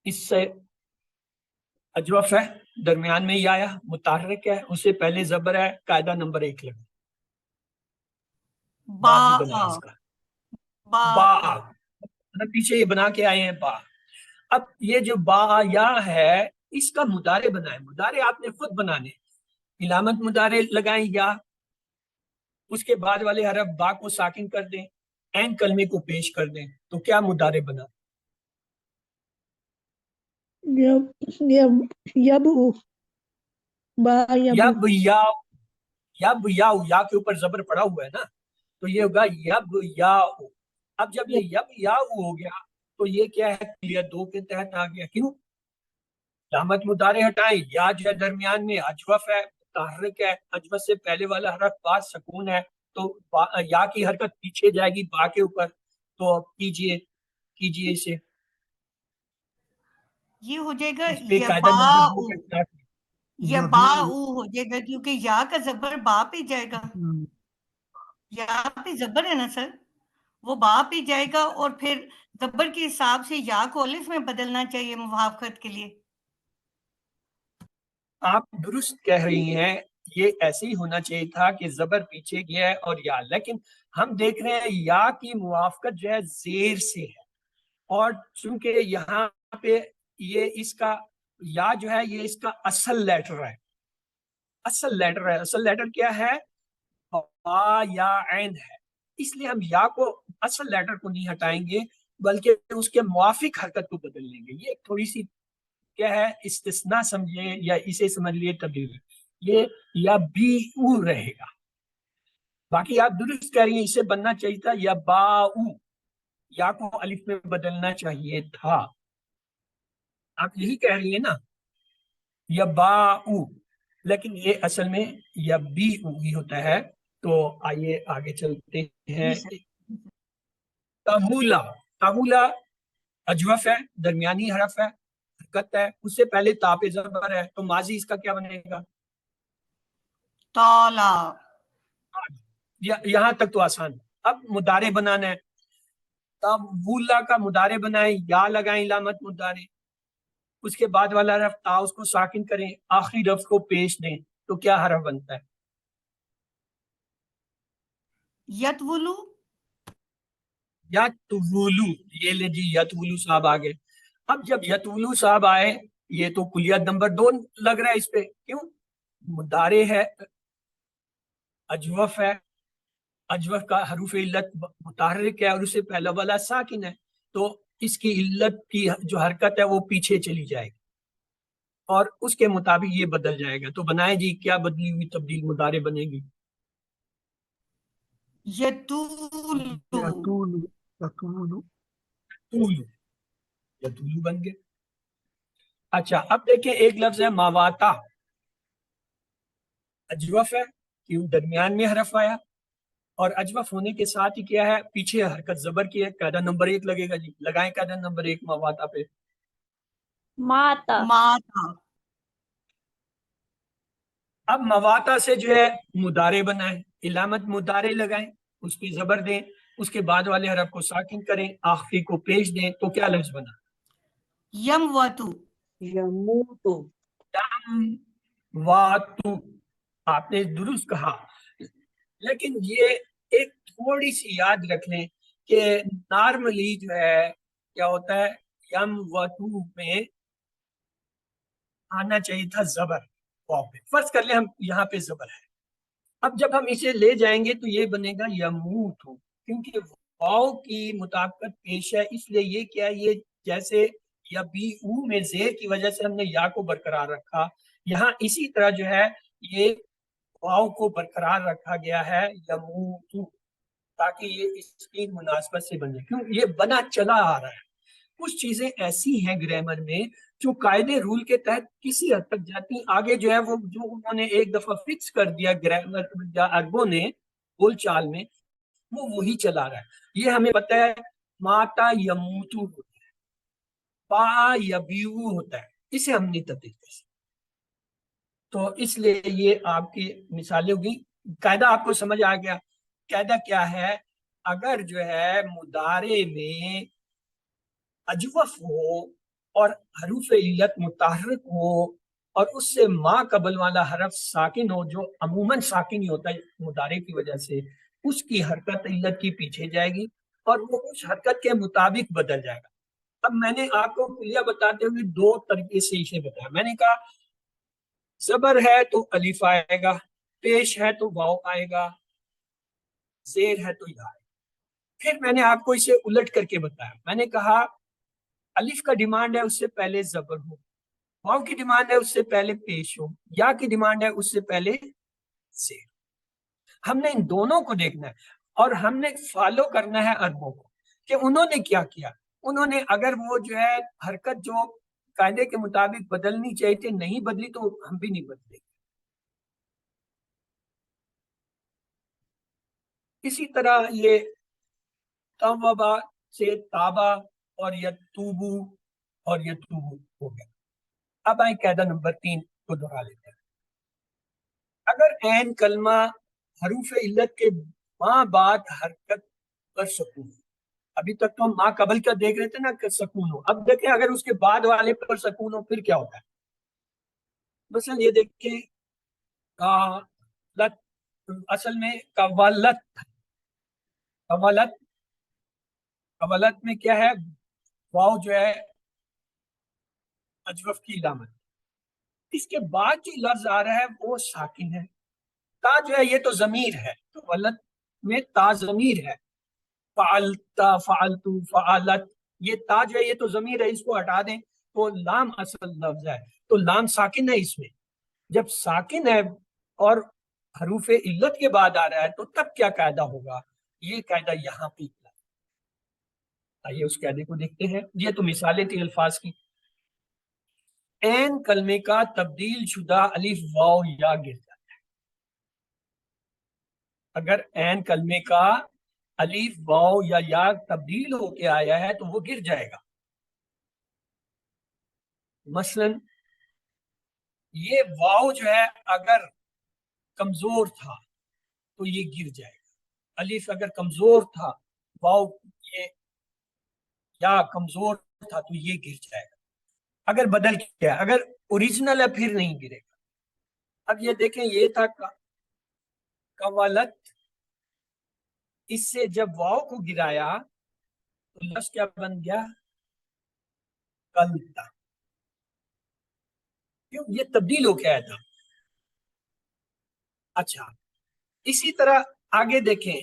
اس سے اجوف ہے, درمیان میں ہی آیا, متحرک ہے, اس سے پہلے زبر ہے, قاعدہ نمبر 1 لگا. با. ماضی بنا اس کا. با. پیچھے یہ بنا کے آئے ہیں با. اب یہ جو با یا ہے اس کا مضارع بنائیں. مضارع آپ نے خود بنانے, علامت مضارع لگائیں یا, اس کے بعد والے حرف با کو ساکن کر دیں, عین کلمے کو پیش کر دیں, تو کیا مضارع بنا؟ یبو. با یبو. یب یا کے اوپر زبر پڑا ہوا ہے نا, تو یہ ہوگا یب یا. اب جب یہ یب یا ہو گیا تو یہ کیا ہے, کلیہ 2 کے تحت آ گیا. کیوں؟ علامت مضارع ہٹائیں, یا جو ہے درمیان میں اجوف ہے, متحرک ہے, اجوف سے پہلے والا حرف با سکون ہے, تو یا کی حرکت پیچھے جائے گی با کے اوپر. تو کیجئے اسے. یہ ہو جائے گا اس پہ قاعدہ نمبر 2 کے ساتھ یا با او ہو جائے گا کیونکہ یا کا زبر با پہ جائے گا. یا پہ زبر ہے نا سر, وہ با پہ جائے گا اور پھر زبر کے حساب سے یا کو الف میں بدلنا چاہیے موافقت کے لیے. آپ درست کہہ رہی ہیں, یہ ایسے ہی ہونا چاہیے تھا کہ زبر پیچھے گیا ہے اور یا, لیکن ہم دیکھ رہے ہیں یا کی موافقت جو ہے زیر سے ہے, اور چونکہ یہاں پہ یہ اس کا یا جو ہے یہ اس کا اصل لیٹر ہے. اصل لیٹر کیا ہے؟ با یا عین ہے. اس لیے ہم یا کو اصل لیٹر کو نہیں ہٹائیں گے بلکہ اس کے موافق حرکت کو بدل لیں گے. یہ تھوڑی سی کیا ہے استثناء سمجھے یا اسے سمجھ لیے تبدیلی, یہ یا بی او رہے گا. باقی آپ درست کہہ رہی ہیں, اسے بننا چاہیے تھا یا با او, یا کو الف میں بدلنا چاہیے تھا. آپ یہی کہہ رہی ہیں نا, یا با او, لیکن یہ اصل میں یا بی او ہی ہوتا ہے. تو آئیے آگے چلتے ہیں. تابولا, تابولا اجوف ہے, درمیانی حرف ہے, حرکت ہے, اس سے پہلے تا پہ زبر ہے, تو ماضی اس کا کیا بنے گا؟ تالا. یہاں تک تو آسان. اب مضارع بنانا ہے. تابولا کا مضارع بنائیں, یا لگائیں علامت مضارع, اس کے بعد والا حرف تا اس کو ساکن کریں, آخری لفظ کو پیش دیں, تو کیا حرف بنتا ہے؟ یتولو. یتولو. یہ لے جی یتولو صاحب آگے. اب جب یتولو صاحب آئے, یہ تو کلیت نمبر 2 لگ رہا ہے اس پہ. کیوں؟ مضارع ہے, اجوف ہے, اجوف کا حروف علت متحرک ہے اور اسے پہلا والا ساکن ہے, تو اس کی علت کی جو حرکت ہے وہ پیچھے چلی جائے گی اور اس کے مطابق یہ بدل جائے گا. تو بنائے جی, کیا بدلی ہوئی تبدیل مضارع بنے گی؟ یتولو. یتولو بن گئے. اچھا اب دیکھیں, ایک لفظ ہے ماواتا, اجوف ہے کیوں درمیان میں حرف آیا, اور اجوف ہونے کے ساتھ ہی کیا ہے پیچھے حرکت زبر کی ہے. قاعدہ نمبر 1 لگے گا جی, لگائیں قاعدہ نمبر 1 ماواتا پہ. ماتا. ماتا. اب مواتا سے جو ہے مضارع بنائیں, علامت مضارع لگائیں, اس پہ زبر دیں, اس کے بعد والے حرف کو ساکن کریں, آخری کو پیش دیں, تو کیا لفظ بنا؟ یموتو. یموتو. واتو. آپ نے درست کہا, لیکن یہ ایک تھوڑی سی یاد رکھ لیں کہ نارملی جو ہے کیا ہوتا ہے, یم واتو میں آنا چاہیے تھا زبر واو پہ. فرض کر لیں ہم یہاں پہ زبر ہے, اب جب ہم اسے لے جائیں گے تو یہ بنے گا یموتو, کیونکہ واو کی مطابقت پیش ہے, اس لیے یہ کیا ہے, یہ جیسے یا بی او میں زیر کی وجہ سے ہم نے یا کو برقرار رکھا, یہاں اسی طرح جو ہے یہ واو کو برقرار رکھا گیا ہے یموتو, تاکہ یہ اس کی مناسبت سے بنے. کیوں یہ بنا چلا آ رہا ہے. کچھ چیزیں ایسی ہیں گرامر میں جو قاعدے رول کے تحت کسی حد تک جاتی ہیں, آگے جو ہے وہ جو انہوں نے ایک دفعہ فکس کر دیا گرامر یا عربوں نے بول چال میں, وہ وہی چلا رہا ہے. یہ ہمیں پتہ ہے ماتا یموتو ہوتا ہے, پا یبیو ہوتا ہے, اسے ہم نہیں تبدیل کر سکتے. تو اس لیے یہ آپ کی مثالیں ہوگی. قاعدہ آپ کو سمجھ آ گیا. قاعدہ کیا ہے, اگر جو ہے مضارع میں اجوف ہو اور حروف علت متحرک ہو اور اس سے ما قبل والا حرف ساکن ہو, جو عموماً ساکن ہی ہوتا ہے مضارع کی وجہ سے, اس کی حرکت علت کی پیچھے جائے گی اور وہ اس حرکت کے مطابق بدل جائے گا. اب میں نے آپ کو کلیہ بتاتے ہوئے 2 طریقے سے اسے بتایا. میں نے کہا زبر ہے تو الف آئے گا, پیش ہے تو واو آئے گا, زیر ہے تو یا آئے گا. پھر میں نے آپ کو اسے الٹ کر کے بتایا. میں نے کہا الف کا ڈیمانڈ ہے اس سے پہلے زبر ہو, واو کی ڈیمانڈ ہے اس سے پہلے پیش ہو, یا کی ڈیمانڈ ہے اس سے پہلے زیر. ہم نے ان دونوں کو دیکھنا ہے اور ہم نے فالو کرنا ہے عربوں کو کہ انہوں نے کیا کیا. انہوں نے اگر وہ جو ہے حرکت جو قاعدے کے مطابق بدلنی چاہیے تھی نہیں بدلی, تو ہم بھی نہیں بدلے. اسی طرح یہ توبہ سے تابا اور یتوبو اور یتوبو ہو گیا. اب آئیں قاعدہ نمبر 3. کو دہرا لیتے ہیں. اگر عین کلمہ حروف علت کے ماں بعد حرکت پر سکون ہو، ابھی تک تو ہم ماں قبل کا دیکھ رہے تھے نا کہ سکون ہو، اب دیکھیں اگر اس کے بعد والے پر سکون ہو پھر کیا ہوتا ہے. مثلا یہ دیکھیں کالت، اصل میں کولت، کولت، کولت میں کیا ہے، واو جو ہے اجوف کی علامت، اس کے بعد جو لفظ آ رہا ہے وہ ساکن ہے. تا جو ہے یہ تو ضمیر ہے، کولت میں تا ضمیر ہے، فعلتا، فعلتو، فعلت، یہ تا جو ہے یہ تو ضمیر ہے، اس کو ہٹا دیں تو لام اصل لفظ ہے، تو لام ساکن ہے. اس میں جب ساکن ہے اور حروف علت کے بعد آ رہا ہے تو تب کیا قاعدہ ہوگا، یہ قاعدہ یہاں پہ. آئیے اس قاعدے کو دیکھتے ہیں. یہ تو مثالیں تھی الفاظ کی. عین کلمے کا تبدیل شدہ الف واو یا گر جاتا ہے. اگر عین کلمے کا الف واو یا یا تبدیل ہو کے آیا ہے تو وہ گر جائے گا. مثلا یہ واو جو ہے اگر کمزور تھا تو یہ گر جائے گا. الف اگر کمزور تھا، واو یہ یا کمزور تھا تو یہ گر جائے گا. اگر بدل کیا، اگر اوریجنل ہے پھر نہیں گرے گا. اب یہ دیکھیں یہ تھا کولت، اس سے جب واو کو گرایا تو لفظ کیا بن گیا، کلتا. کیوں؟ یہ تبدیل ہو کے آیا تھا. اچھا اسی طرح آگے دیکھیں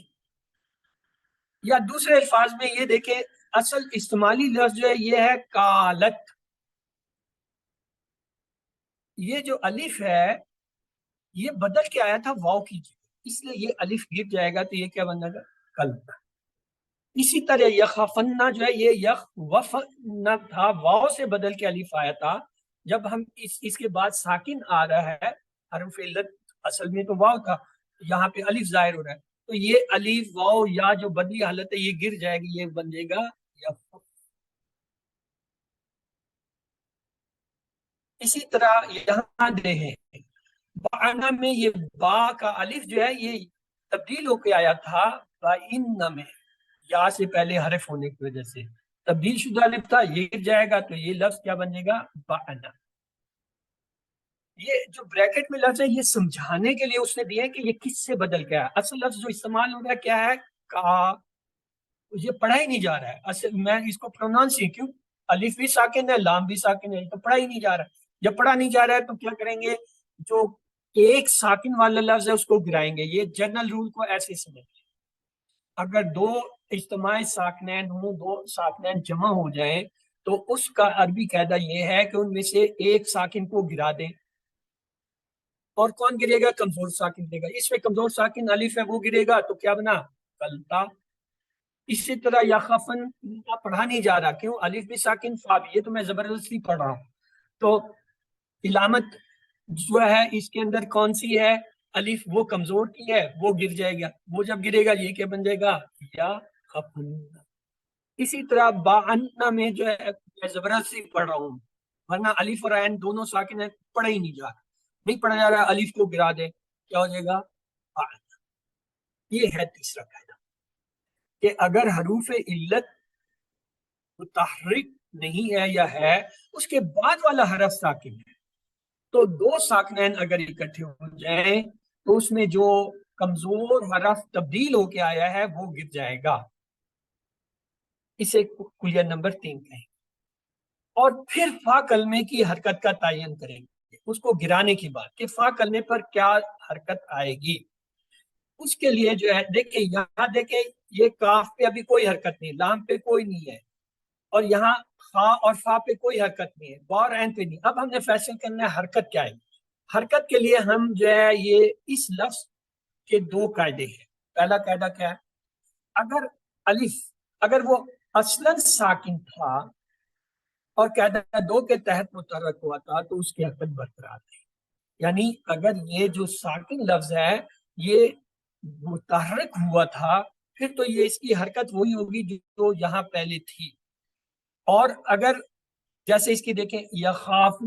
یا دوسرے الفاظ میں یہ دیکھیں، اصل استعمالی لفظ جو ہے یہ ہے کالت. یہ جو الف ہے یہ بدل کے آیا تھا واو کی جگہ، اس لیے یہ الف گر جائے گا تو یہ کیا بنے گا، کلتا. اسی طرح یخافنا جو ہے یہ یخ وفنا تھا، واو سے بدل کے الف آیا تھا. جب ہم اس کے بعد ساکن آ رہا ہے، حرف علت اصل میں تو واو تھا، یہاں پہ الف ظاہر ہو رہا ہے تو یہ الف واو یا جو بدلی حالت ہے یہ گر جائے گی، یہ بن جائے گا یف. اسی طرح یہاں دیکھیں بانا میں یہ با کا الف جو ہے یہ تبدیل ہو کے آیا تھا بائن میں، یا سے پہلے حرف ہونے کی وجہ سے تبدیل شدہ الف تھا، یہ گر جائے گا تو یہ لفظ کیا بنے گا، بانا. یہ جو بریکٹ میں لفظ ہے یہ سمجھانے کے لیے اس نے دیا ہے کہ یہ کس سے بدل گیا. اصل لفظ جو استعمال ہو رہا ہے کیا ہے، کا. یہ پڑھا ہی نہیں جا رہا ہے. اصل میں اس کو پروناؤنس ہی کیوں، الف بھی ساکن ہے لام بھی ساکن ہے، تو پڑھا ہی نہیں جا رہا ہے. جب پڑھا نہیں جا رہا ہے تو کیا کریں گے، جو ایک ساکن والا لفظ ہے اس کو گرائیں گے. یہ جنرل رول کو ایسے سمجھیں، اگر دو اجتماع ساکنین ہوں، دو ساکنین جمع ہو جائیں تو اس کا عربی قاعدہ یہ ہے کہ ان میں سے ایک ساکن کو گرا دیں. اور کون گرے گا، کمزور ساکن گرے گا. اس میں کمزور ساکن الف ہے وہ گرے گا تو کیا بنا، کلتا. اسی طرح یا خفن پڑھا نہیں جا رہا، کیوں، الف بھی ساکن فا بھی، یہ تو میں زبردستی پڑھ رہا ہوں تو علامت جو ہے اس کے اندر کون سی ہے، الف وہ کمزور کی ہے وہ گر جائے گا. وہ جب گرے گا یہ کیا بن جائے گا، یا خفن. اسی طرح بانا میں جو ہے میں زبردستی پڑھ رہا ہوں ورنہ الف اور عین دونوں ساکن ہے، پڑھا ہی نہیں جا رہا، نہیں پڑھا جا رہا، الف کو گرا دے کیا ہو جائے گا، بانا. یہ ہے تیسرا قاعدہ کہ اگر حروف علت متحرک نہیں ہے یا ہے اس کے بعد والا حرف ساکن ہے تو دو ساکنین اگر اکٹھے ہو جائیں تو اس میں جو کمزور حرف تبدیل ہو کے آیا ہے وہ گر جائے گا. اسے کلیہ نمبر 3 کہیں. اور پھر فا کلمے کی حرکت کا تعین کریں گے اس کو گرانے کی بات کہ فا کلمے پر کیا حرکت آئے گی. اس کے لیے جو ہے دیکھیں یہاں دیکھیں یہ کاف پہ ابھی کوئی حرکت نہیں، لام پہ کوئی نہیں ہے، اور یہاں خا اور فا پہ کوئی حرکت نہیں ہے، با اور عین پہ نہیں. اب ہم نے فیصلہ کرنا ہے حرکت کیا ہے. حرکت کے لیے ہم جو ہے یہ اس لفظ کے دو قاعدے ہیں. پہلا قاعدہ کیا ہے، اگر الف اگر وہ اصلاً ساکن تھا اور قاعدہ دو کے تحت متحرک ہوا تھا تو اس کی حرکت برقرار ہے. یعنی اگر یہ جو ساکن لفظ ہے یہ متحرک ہوا تھا پھر تو یہ اس کی حرکت وہی ہوگی جو یہاں پہلے تھی. اور اگر جیسے اس کی دیکھیں یخافو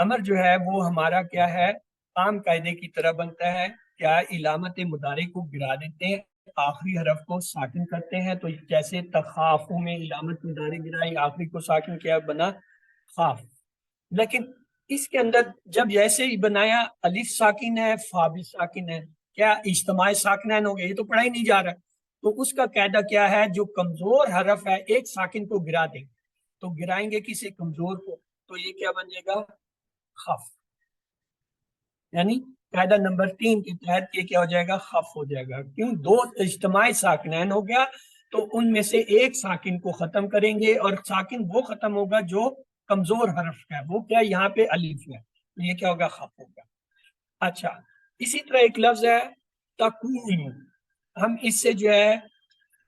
امر جو ہے وہ ہمارا کیا ہے، عام قاعدے کی طرح بنتا ہے، کیا علامت مضارع کو گرا دیتے ہیں، آخری حرف کو ساکن کرتے ہیں، تو جیسے تخافو میں علامت مضارع گرائی، آخری کو ساکن کیا، بنا خاف. لیکن اس کے اندر جب جیسے ہی بنایا الف ساکن ہے، فا بھی ساکن ہے، کیا اجتماع ساکنین ہو گئے، یہ تو پڑھا ہی نہیں جا رہا. تو اس کا قاعدہ کیا ہے، جو کمزور حرف ہے ایک ساکن کو گرا دیں، تو گرائیں گے کسی کمزور کو، تو یہ کیا بنے گا، خف. یعنی قاعدہ نمبر 3 کے تحت یہ کیا ہو جائے گا، خف ہو جائے گا. کیوں، دو اجتماعی ساکنین ہو گیا، تو ان میں سے ایک ساکن کو ختم کریں گے، اور ساکن وہ ختم ہوگا جو کمزور حرف کا ہے، وہ کیا یہاں پہ الف ہے، تو یہ کیا ہوگا، خف ہوگا. اچھا، اسی طرح ایک لفظ ہے تکون، ہم اس سے جو ہے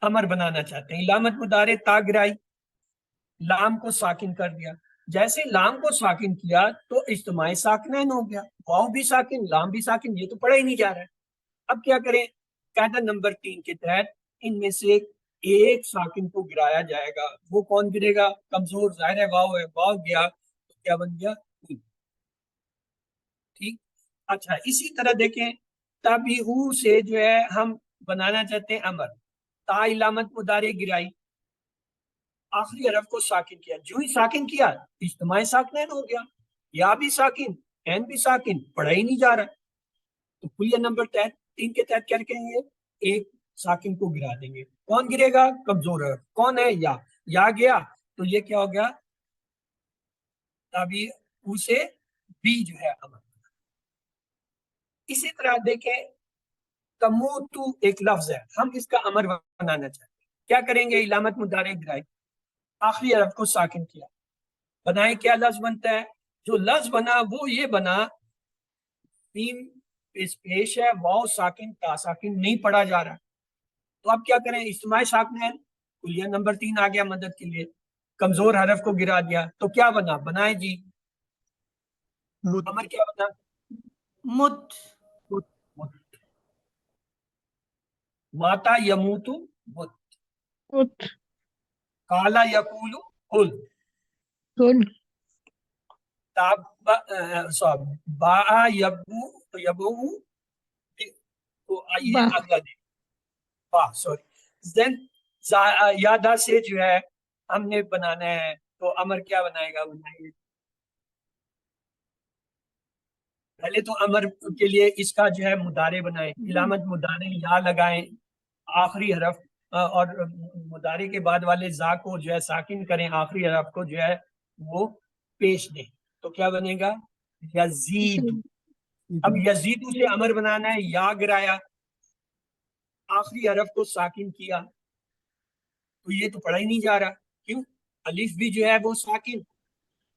امر بنانا چاہتے ہیں. علامت مضارع تا گرائی، لام کو ساکن کر دیا. جیسے لام کو ساکن کیا تو اجتماعی ساکنین ہو گیا، واؤ بھی ساکن، لام بھی ساکن، یہ تو پڑھا ہی نہیں جا رہا ہے. اب کیا کریں، قاعدہ نمبر 3 کے تحت ان میں سے ایک ساکن کو گرایا جائے گا. وہ کون گرے گا، کمزور، ظاہر ہے واؤ ہے، واؤ گیا تو کیا بن گیا، ٹھیک. اچھا، اسی طرح دیکھیں تبیہو سے جو ہے ہم بنانا چاہتے ہیں امر. تا علامت مضارع گرائی، آخری حرف کو ساکن کیا، جو ہی ساکن کیا اجتماعی ساکنین ہو گیا، یا بھی ساکن، این بھی ساکن، پڑھا ہی نہیں جا رہا. تو کلیہ نمبر 3 کے تحت کیا کریں گے، ایک ساکن کو گرا دیں گے. کون گرے گا، کمزور حرف، کون ہے، یا گیا، تو یہ کیا ہو گیا، تبھی اسے بھی جو ہے امر. اسی طرح دیکھیں تموتو ایک لفظ ہے، ہم اس کا امر بنانا چاہتے ہیں. کیا کریں گے، علامت مضارع گرائی، آخری حرف کو ساکن کیا، بنائیں، کیا لفظ بنتا ہے، جو لفظ بنا وہ یہ بنا، تین پیش ہے، واؤ ساکن تا ساکن، نہیں پڑھا جا رہا. تو اب کیا کریں، اجتماعی ساکنین، کلیہ نمبر 3 آ گیا مدد کے لیے، کمزور حرف کو گرا دیا، تو کیا بنا، بنائیں جی، امر کیا بنا، مت. ماتا یموتو مت، مت. کالا یقولو قل، با یبو، تو آئیے با. اگلا دیں، دین یادہ سے جو ہے ہم نے بنانا ہے، تو امر کیا بنائے گا، بنائیے پہلے تو امر کے لیے اس کا جو ہے مضارع بنائیں، علامت مضارع یا لگائیں، آخری حرف اور مضارع کے بعد والے زا کو جو ہے ساکن کریں، آخری حرف کو جو ہے وہ پیش دیں، تو کیا بنے گا، یزید. اب یزید سے امر بنانا ہے، یا گرایا، آخری حرف کو ساکن کیا، تو یہ تو پڑھا ہی نہیں جا رہا. کیوں، الف بھی جو ہے وہ ساکن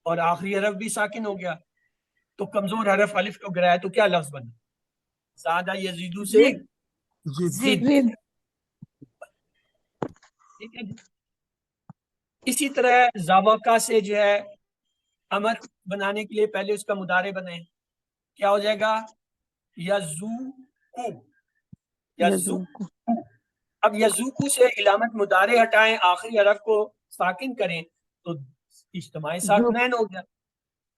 اور آخری حرف بھی ساکن ہو گیا، تو کمزور حرف الف کو گرایا تو کیا لفظ بنا، زیادہ یزیدو سے زد. ٹھیک ہے. اسی طرح زاوقہ سے جو ہے امر بنانے کے لیے پہلے اس کا مضارع بنائیں، کیا ہو جائے گا، یزوکو، یزوکو. اب یزوکو سے علامت مضارع ہٹائیں، آخری حرف کو ساکن کریں، تو اجتماعی ساکنین ہو گیا.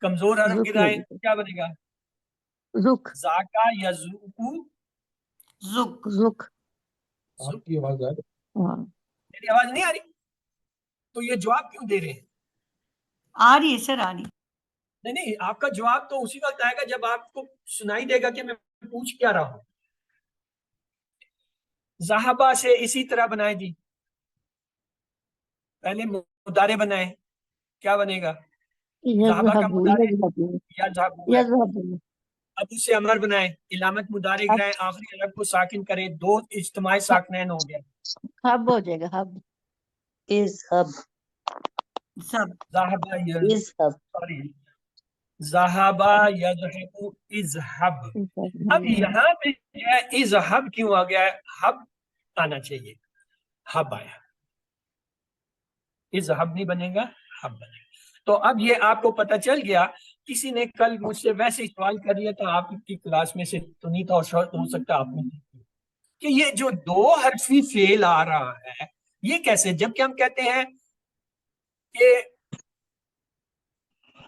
کمزور حرف گرائیں، کیا بنے گا، زک. زاکا یزوکو زک. زک. زک. کی آواز آ رہی، میری آواز نہیں آ رہی، تو یہ جواب کیوں دے رہے ہیں، آ رہی ہے سر، آ رہی. نہیں آپ کا جواب تو اسی وقت آئے گا جب آپ کو سنائی دے گا کہ میں پوچھ کیا رہا ہوں. ذہبہ سے اسی طرح بنائے جی، پہلے مضارع بنائے، کیا بنے گا، ذہبہ کا مضارع یا ذہبو ہے. اب اسے امر بنائے، علامت مضارع گرائیں، آخری حرف کو ساکن کریں، دو اجتماعی ساکنین ہو گیا، ہب ہو جائے گا، ہب. اذهب سب. ذہبہ اذهب سوری ذہبہ یذہب اذہب. اب یہاں پہ جو ہے اذہب کیوں آ گیا ہے، ہب آنا چاہیے، ہب آیا، اذہب نہیں بنے گا، ہب بنے گا. تو اب یہ آپ کو پتہ چل گیا. کسی نے کل مجھ سے ویسے ہی سوال کر لیا تھا، آپ کی کلاس میں سے تو نہیں تھا، اور شاید ہو سکتا آپ نے، کہ یہ جو دو حرفی فعل آ رہا ہے یہ کیسے، جبکہ ہم کہتے ہیں کہ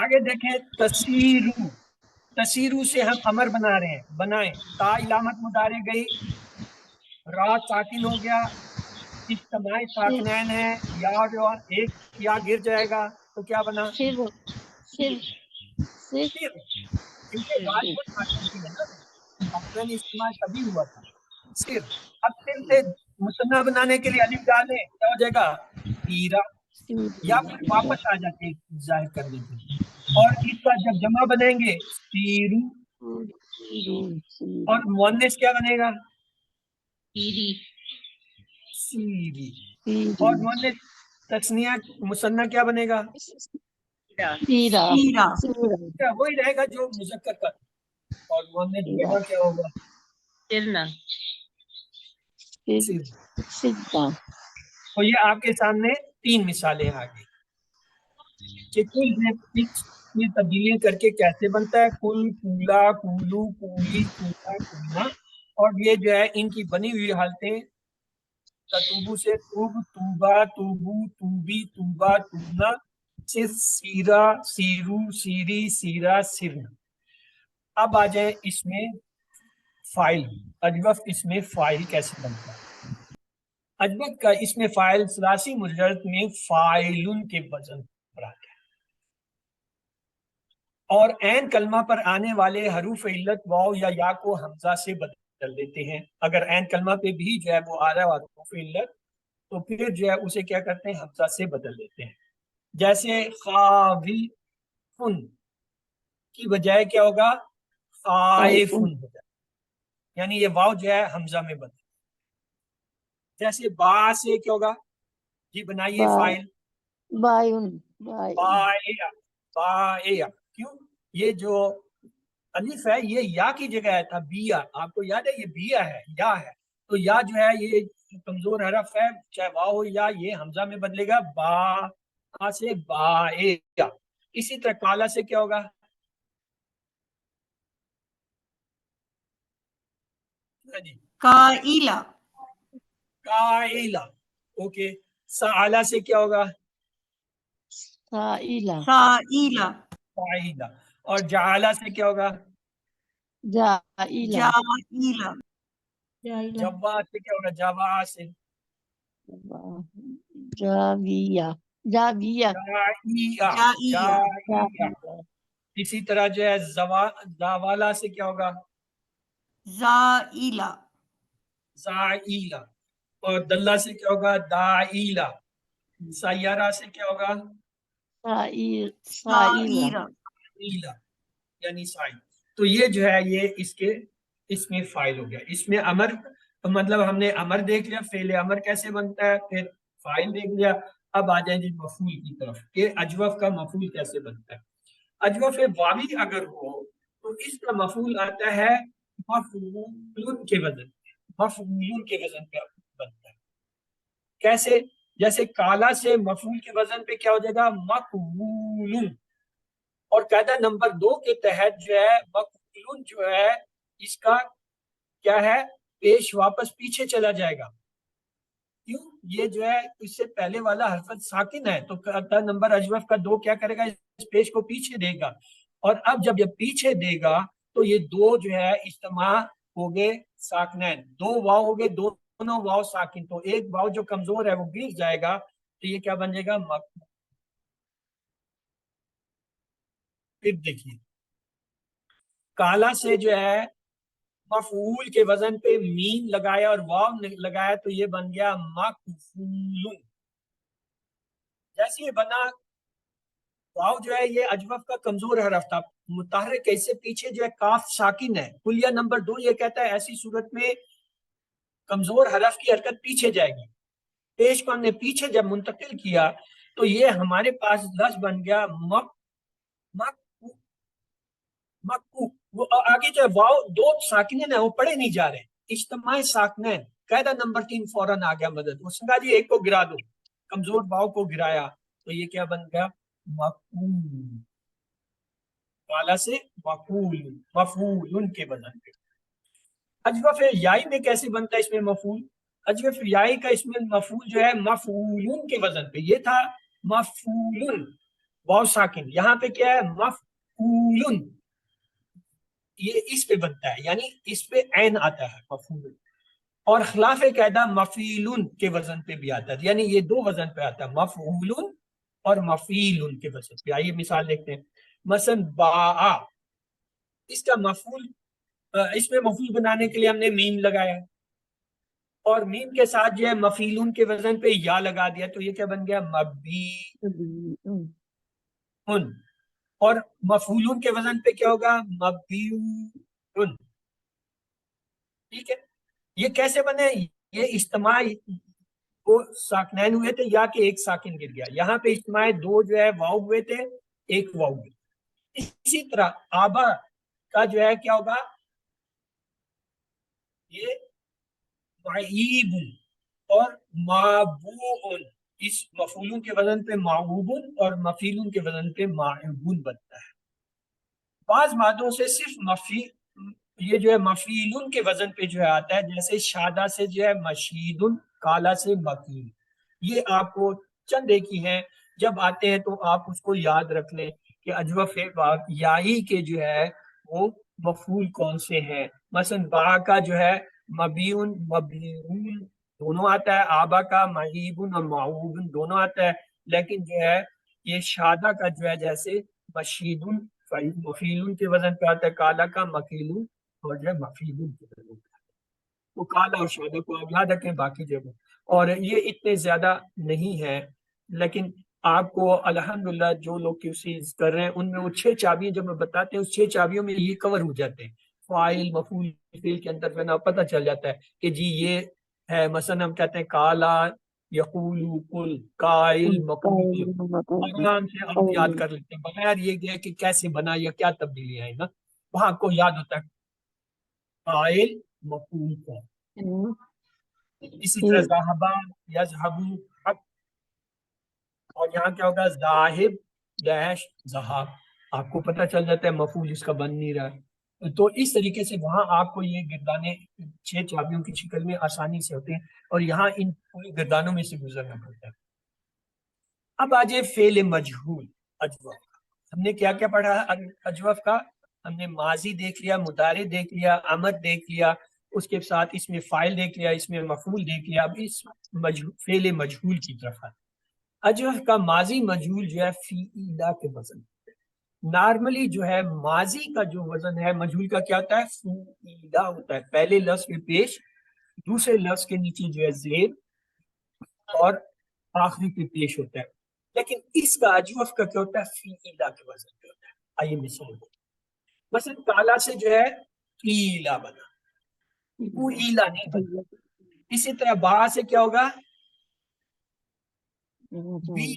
آگے دیکھیں تسیرو، تسیرو سے ہم امر بنا رہے ہیں، بنائیں، تا علامت مضارع گئی، را ساکن ہو گیا، اجتماعی ساکنین ہے، یا جو ایک یا گر جائے گا تو کیا بنا؟ سر سر سر سر، کیونکہ رات کو ساکن تھی نا، ساکنین اجتماع تبھی ہوا تھا، سر۔ اب سر سے مثنیٰ بنانے کے لیے الف ڈالیں، کیا ہو جائے گا؟ سیرا، یا پھر واپس آ جاتے ہیں ظاہر کرنے کے لیے، اور اس کا جب جمع بنائیں گے سیرو، اور مؤنث کیا بنے گا؟ سیری، اور مؤنث تثنیہ مثنیٰ کیا بنے گا؟ سیرا سیرا، کیا وہی رہے گا جو مذکر کا، اور مؤنث جمع کیا ہوگا؟ سر۔ سدہ تو یہ آپ کے سامنے 3 مثالیں آ گئی کہ کل میں تبدیلیاں کر کے کیسے بنتا ہے، کل، کولا، کولو، کولی، کولا، کولنا، اور یہ جو ہے ان کی بنی ہوئی حالتیں تتوبو سے توب، توبا، توبو، توبی، توبا، توبنا، صرف سیرا، سیرو، سیری، سیرا، سرنا۔ اب آ جائے اس میں فائل، اجوف اس میں فائل کیسے بنتا ہے؟ اجوف کا اس میں فائل ثلاثی مجرد میں فائلن کے وزن پر آتا ہے، اور عین کلمہ پر آنے والے حروف علت واو یا یا کو حمزہ سے بدل دیتے ہیں۔ اگر عین کلمہ پہ بھی جو ہے وہ آ رہا ہے حروف علت تو پھر جو ہے اسے کیا کرتے ہیں؟ حمزہ سے بدل دیتے ہیں۔ جیسے خاوی فن کی بجائے کیا ہوگا؟ خائفن ہو جائے، یعنی یہ واو جو ہے حمزہ میں بدل۔ جیسے با سے کیا ہوگا؟ جی بنائیے فائل، بائن بایا، بایا، کیوں؟ یہ جو الف ہے یہ یا کی جگہ ہے تھا بیا، آپ کو یاد ہے یہ بیا ہے، یا ہے، تو یا جو ہے یہ کمزور حرف ہے، چاہے واو ہو یا، یہ حمزہ میں بدلے گا، با سے بایا۔ اسی طرح کالا سے کیا ہوگا؟ جی قائلہ، قائلہ، اوکے۔ سعالہ سے کیا ہوگا؟ سائلہ سائلہ، قائلہ، اور جعالہ سے کیا ہوگا؟ جائلہ جائلہ، جوا سے کیا ہوگا؟ جوا سے جاویہ جاویہ جائیہ، جائیہ، جائیہ۔ اسی طرح جو ہے زوالا سے کیا ہوگا؟ زائلہ، زائیلہ، اور دلہ سے کیا ہوگا؟ دائیلہ۔ سیارہ سے کیا ہوگا؟ سائرہ سائرہ، سائیلہ، یعنی سائی۔ تو یہ جو ہے یہ اس میں فائل ہو گیا، اس میں امر، مطلب ہم نے امر دیکھ لیا، فعل امر کیسے بنتا ہے، پھر فائل دیکھ لیا۔ اب آ جائیں جی مفعول کی طرف کہ اجوف کا مفعول کیسے بنتا ہے۔ اجوف واوی اگر ہو تو اس کا مفعول آتا ہے مفعول کے وزن پہ، مفعول کے وزن پہ بنتا ہے۔ کیسے؟ جیسے کالا سے مفعول کے وزن پہ کیا ہو جائے گا؟ مقبول، اور قاعدہ نمبر 2 کے تحت جو ہے مقبول جو ہے اس کا کیا ہے؟ پیش واپس پیچھے چلا جائے گا، کیوں؟ یہ جو ہے اس سے پہلے والا حرف ساکن ہے، تو قاعدہ نمبر اجوف کا 2 کیا کرے گا؟ اس پیش کو پیچھے دے گا، اور اب جب یہ پیچھے دے گا تو یہ 2 جو ہے اجتماع ہو گئے ساکنین، 2 واو ہو گئے، دونوں واو ساکن، تو ایک واو جو کمزور ہے وہ گر جائے گا، تو یہ کیا بن جائے گا؟ مقبول۔ پھر دیکھیے کالا سے جو ہے مفعول کے وزن پہ میم لگایا اور واو لگایا تو یہ بن گیا مقفول۔ جیسے یہ بنا، واو جو ہے یہ اجوف کا کمزور حرف تھا، متحرک اس سے پیچھے جو ہے کاف ساکن ہے۔ کلیہ نمبر 2 یہ کہتا ہے ایسی صورت میں کمزور حرف کی حرکت پیچھے جائے گی، پیش کو ہم نے پیچھے جب منتقل کیا تو یہ ہمارے پاس لفظ بن گیا مکو۔ وہ آگے جو ہے واو 2 ساکنین ہیں وہ پڑھے نہیں جا رہے، اجتماع ساکنین، قاعدہ نمبر 3 فوراً آ گیا مدد، اس نے کہا جی ایک کو گرا دو، کمزور واو کو گرایا تو یہ کیا بن گیا؟ مقبول، کالا سے مقبول، مفعول کے وزن پہ۔ اجوف یائی میں کیسے بنتا ہے اس میں مفعول؟ اجوف یائی کا اس میں مفعول جو ہے مفعول کے وزن پہ، یہ تھا مفعول، واو ساکن، یہاں پہ کیا ہے مفعولن، یہ اس پہ بنتا ہے، یعنی اس پہ عین آتا ہے مفعول، اور خلاف قاعدہ مفعیلن کے وزن پہ بھی آتا ہے، یعنی یہ دو وزن پہ آتا ہے، مفعولن اور مفعیلن کے وزن پہ۔ آئیے مثال دیکھتے ہیں، مثلا باء، اس کا مفعول، اس میں مفعول بنانے کے لیے ہم نے میم لگایا، اور میم کے ساتھ جو ہے مفعیلن کے وزن پہ یا لگا دیا، تو یہ کیا بن گیا مبیعن، اور مفعولن کے وزن پہ کیا ہوگا مبیعن، ٹھیک ہے۔ یہ کیسے بنے؟ یہ اجتماع وہ ساکنین ہوئے تھے یا کہ ایک ساکن گر گیا، یہاں پہ اجتماع دو جو ہے واو ہوئے تھے، ایک واو ہوئے۔ اسی طرح آبا کا جو ہے کیا ہوگا، یہ معیب اور معبوء، اس مفعولن کے وزن پہ معبوبن اور مفعولن کے وزن پہ معبون بنتا ہے۔ بعض مادوں سے صرف یہ جو ہے مفعولن کے وزن پہ جو ہے آتا ہے، جیسے شادہ سے جو ہے مشیدن، کالا سے مکین، یہ آپ کو چند ایک ہی ہیں، جب آتے ہیں تو آپ اس کو یاد رکھ لیں کہ اجوف یائی کے جو ہے وہ مفعول کون سے ہیں۔ مثلا با کا جو ہے مبیون مبیون دونوں آتا ہے، آبا کا معیبن اور معوبن دونوں آتا ہے، لیکن جو ہے یہ شادہ کا جو ہے جیسے مشیدن مفعولن کے وزن پہ آتا ہے، کالا کا مکیلون اور جو ہے مفعولن کے وزن پہ آتا ہے۔ وہ کالا اور شادہ کو آپ یاد رکھیں باقی جگہ، اور یہ اتنے زیادہ نہیں ہے، لیکن آپ کو الحمدللہ جو لوگ QCs کر رہے ہیں ان میں وہ 6 چابیاں جب میں بتاتے ہیں، اس 6 چابیوں میں یہ کور ہو جاتے ہیں، فاعل مفعول فعل کے اندر جو ہے نا پتہ چل جاتا ہے کہ جی یہ ہے، مثلا ہم کہتے ہیں کالا یقول قل، قائل مقول، آرام سے آپ یاد کر لیتے ہیں بغیر یہ کہ کیسے بنا یا کیا تبدیلی آئی نا، وہاں آپ کو یاد ہوتا ہے قائل مقول کو۔ اسی طرح ذہبا یذہبو، اور یہاں کیا ہوگا ذاہب ڈیش ذہاب، آپ کو پتہ چل جاتا ہے مفعول اس کا بن نہیں رہا ہے۔ تو اس طریقے سے وہاں آپ کو یہ گردانے 6 چابیوں کی شکل میں آسانی سے ہوتے ہیں، اور یہاں ان پوری گردانوں میں سے گزرنا پڑتا ہے۔ اب آجے فعل مجہول اجوف کا، ہم نے کیا کیا پڑھا اجوف کا؟ ہم نے ماضی دیکھ لیا، مضارع دیکھ لیا، امر دیکھ لیا، اس کے ساتھ اس میں فاعل دیکھ لیا، اس میں مفعول دیکھ لیا۔ اب اس فعل مجہول کی طرف آتے، اجوف کا ماضی مجہول جو ہے فعیلہ کے وزن، نارملی جو ہے ماضی کا جو وزن ہے مجہول کا کیا ہوتا ہے فعیلہ ہوتا ہے، پہلے لفظ کے پیش، دوسرے لفظ کے نیچے جو ہے زیر، اور آخری پہ پیش ہوتا ہے، لیکن اس کا اجوف کا کیا ہوتا ہے فعیلہ کے وزن پہ ہوتا ہے۔ آئیے مثال دیں، مثلا کالا سے جو ہے قیلہ بنا، قیلہ نہیں بنا۔ اسی طرح با سے کیا ہوگا بی،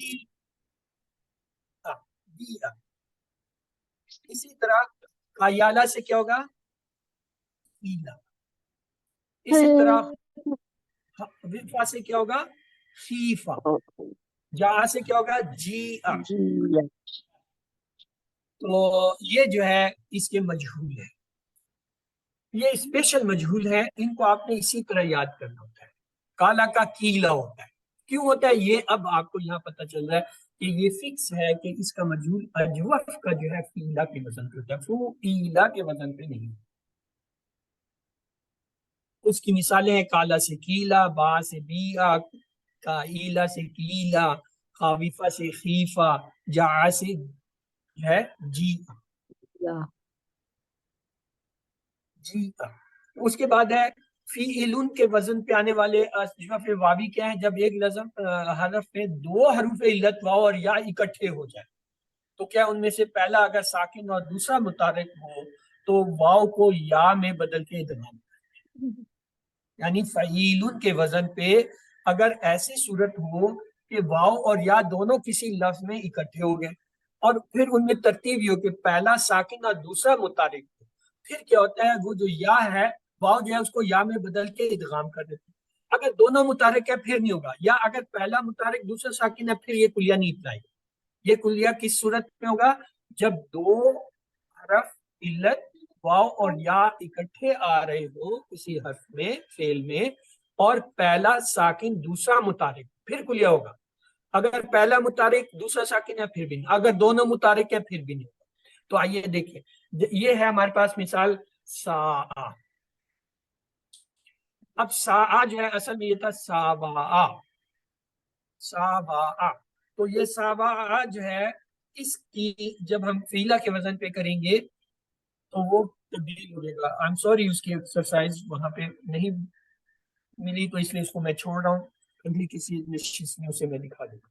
اسی طرح قیالہ سے کیا ہوگا قیلہ، اسی طرح وفا سے کیا ہوگا خیفہ، جا سے کیا ہوگا جی۔ تو یہ جو ہے اس کے مجہول ہے، یہ اسپیشل مجہول ہے، ان کو آپ نے اسی طرح یاد کرنا ہوتا ہے۔ کالا کا کیلا ہوتا ہے، کیوں ہوتا ہے یہ اب آپ کو یہاں پتہ چل رہا ہے کہ یہ فکس ہے کہ اس کا مجہول اجوف کا جو ہے فعیلہ کے وزن پہ ہوتا ہے، فعیلہ کے وزن پہ نہیں۔ اس کی مثالیں ہیں کالا سے کیلا، با سے بیا، کائلہ سے کیلا، خاوفہ سے خیفہ، جا سے ہے جی۔ اس کے بعد ہے فعیلن کے وزن پہ آنے والے اجوف واوی کیا ہیں؟ جب ایک لفظ حرف میں 2 حروف علت واو اور یا اکٹھے ہو جائے، تو کیا ان میں سے پہلا اگر ساکن اور دوسرا متحرک ہو تو واو کو یا میں بدل کے ادغام کرتے ہیں، یعنی فعیلن کے وزن پہ اگر ایسی صورت ہو کہ واو اور یا دونوں کسی لفظ میں اکٹھے ہو گئے، اور پھر ان میں ترتیب یہ ہو کہ پہلا ساکن اور دوسرا متحرک، پھر کیا ہوتا ہے وہ جو یا ہے واو جو ہے اس کو یا میں بدل کے ادغام کر دیتے ہیں۔ اگر دونوں متحرک ہے پھر نہیں ہوگا، یا اگر پہلا متحرک دوسرا ساکن ہے پھر یہ کلیہ نہیں اپلائے گا۔ یہ کلیہ کس صورت میں ہوگا؟ جب 2 حرف علت واو اور یا اکٹھے آ رہے ہو کسی حرف میں فعل میں، اور پہلا ساکن دوسرا متحرک، پھر کلیہ ہوگا۔ اگر پہلا متحرک دوسرا ساکن ہے پھر بھی نہیں, اگر دونوں متحرک ہے پھر بھی نہیں. تو آئیے دیکھیں, یہ ہے ہمارے پاس مثال سا. اب سا جو ہے اصل میں یہ تھا ساوا. ساوا, تو یہ ساوا جو ہے اس کی جب ہم فیلا کے وزن پہ کریں گے تو وہ تبدیل ہو جائے گا. آئی ایم سوری اس کی ایکسرسائز وہاں پہ نہیں ملی تو اس لیے اس کو میں چھوڑ رہا ہوں, اگلی کسی نشست میں اسے میں دکھا دوں گا.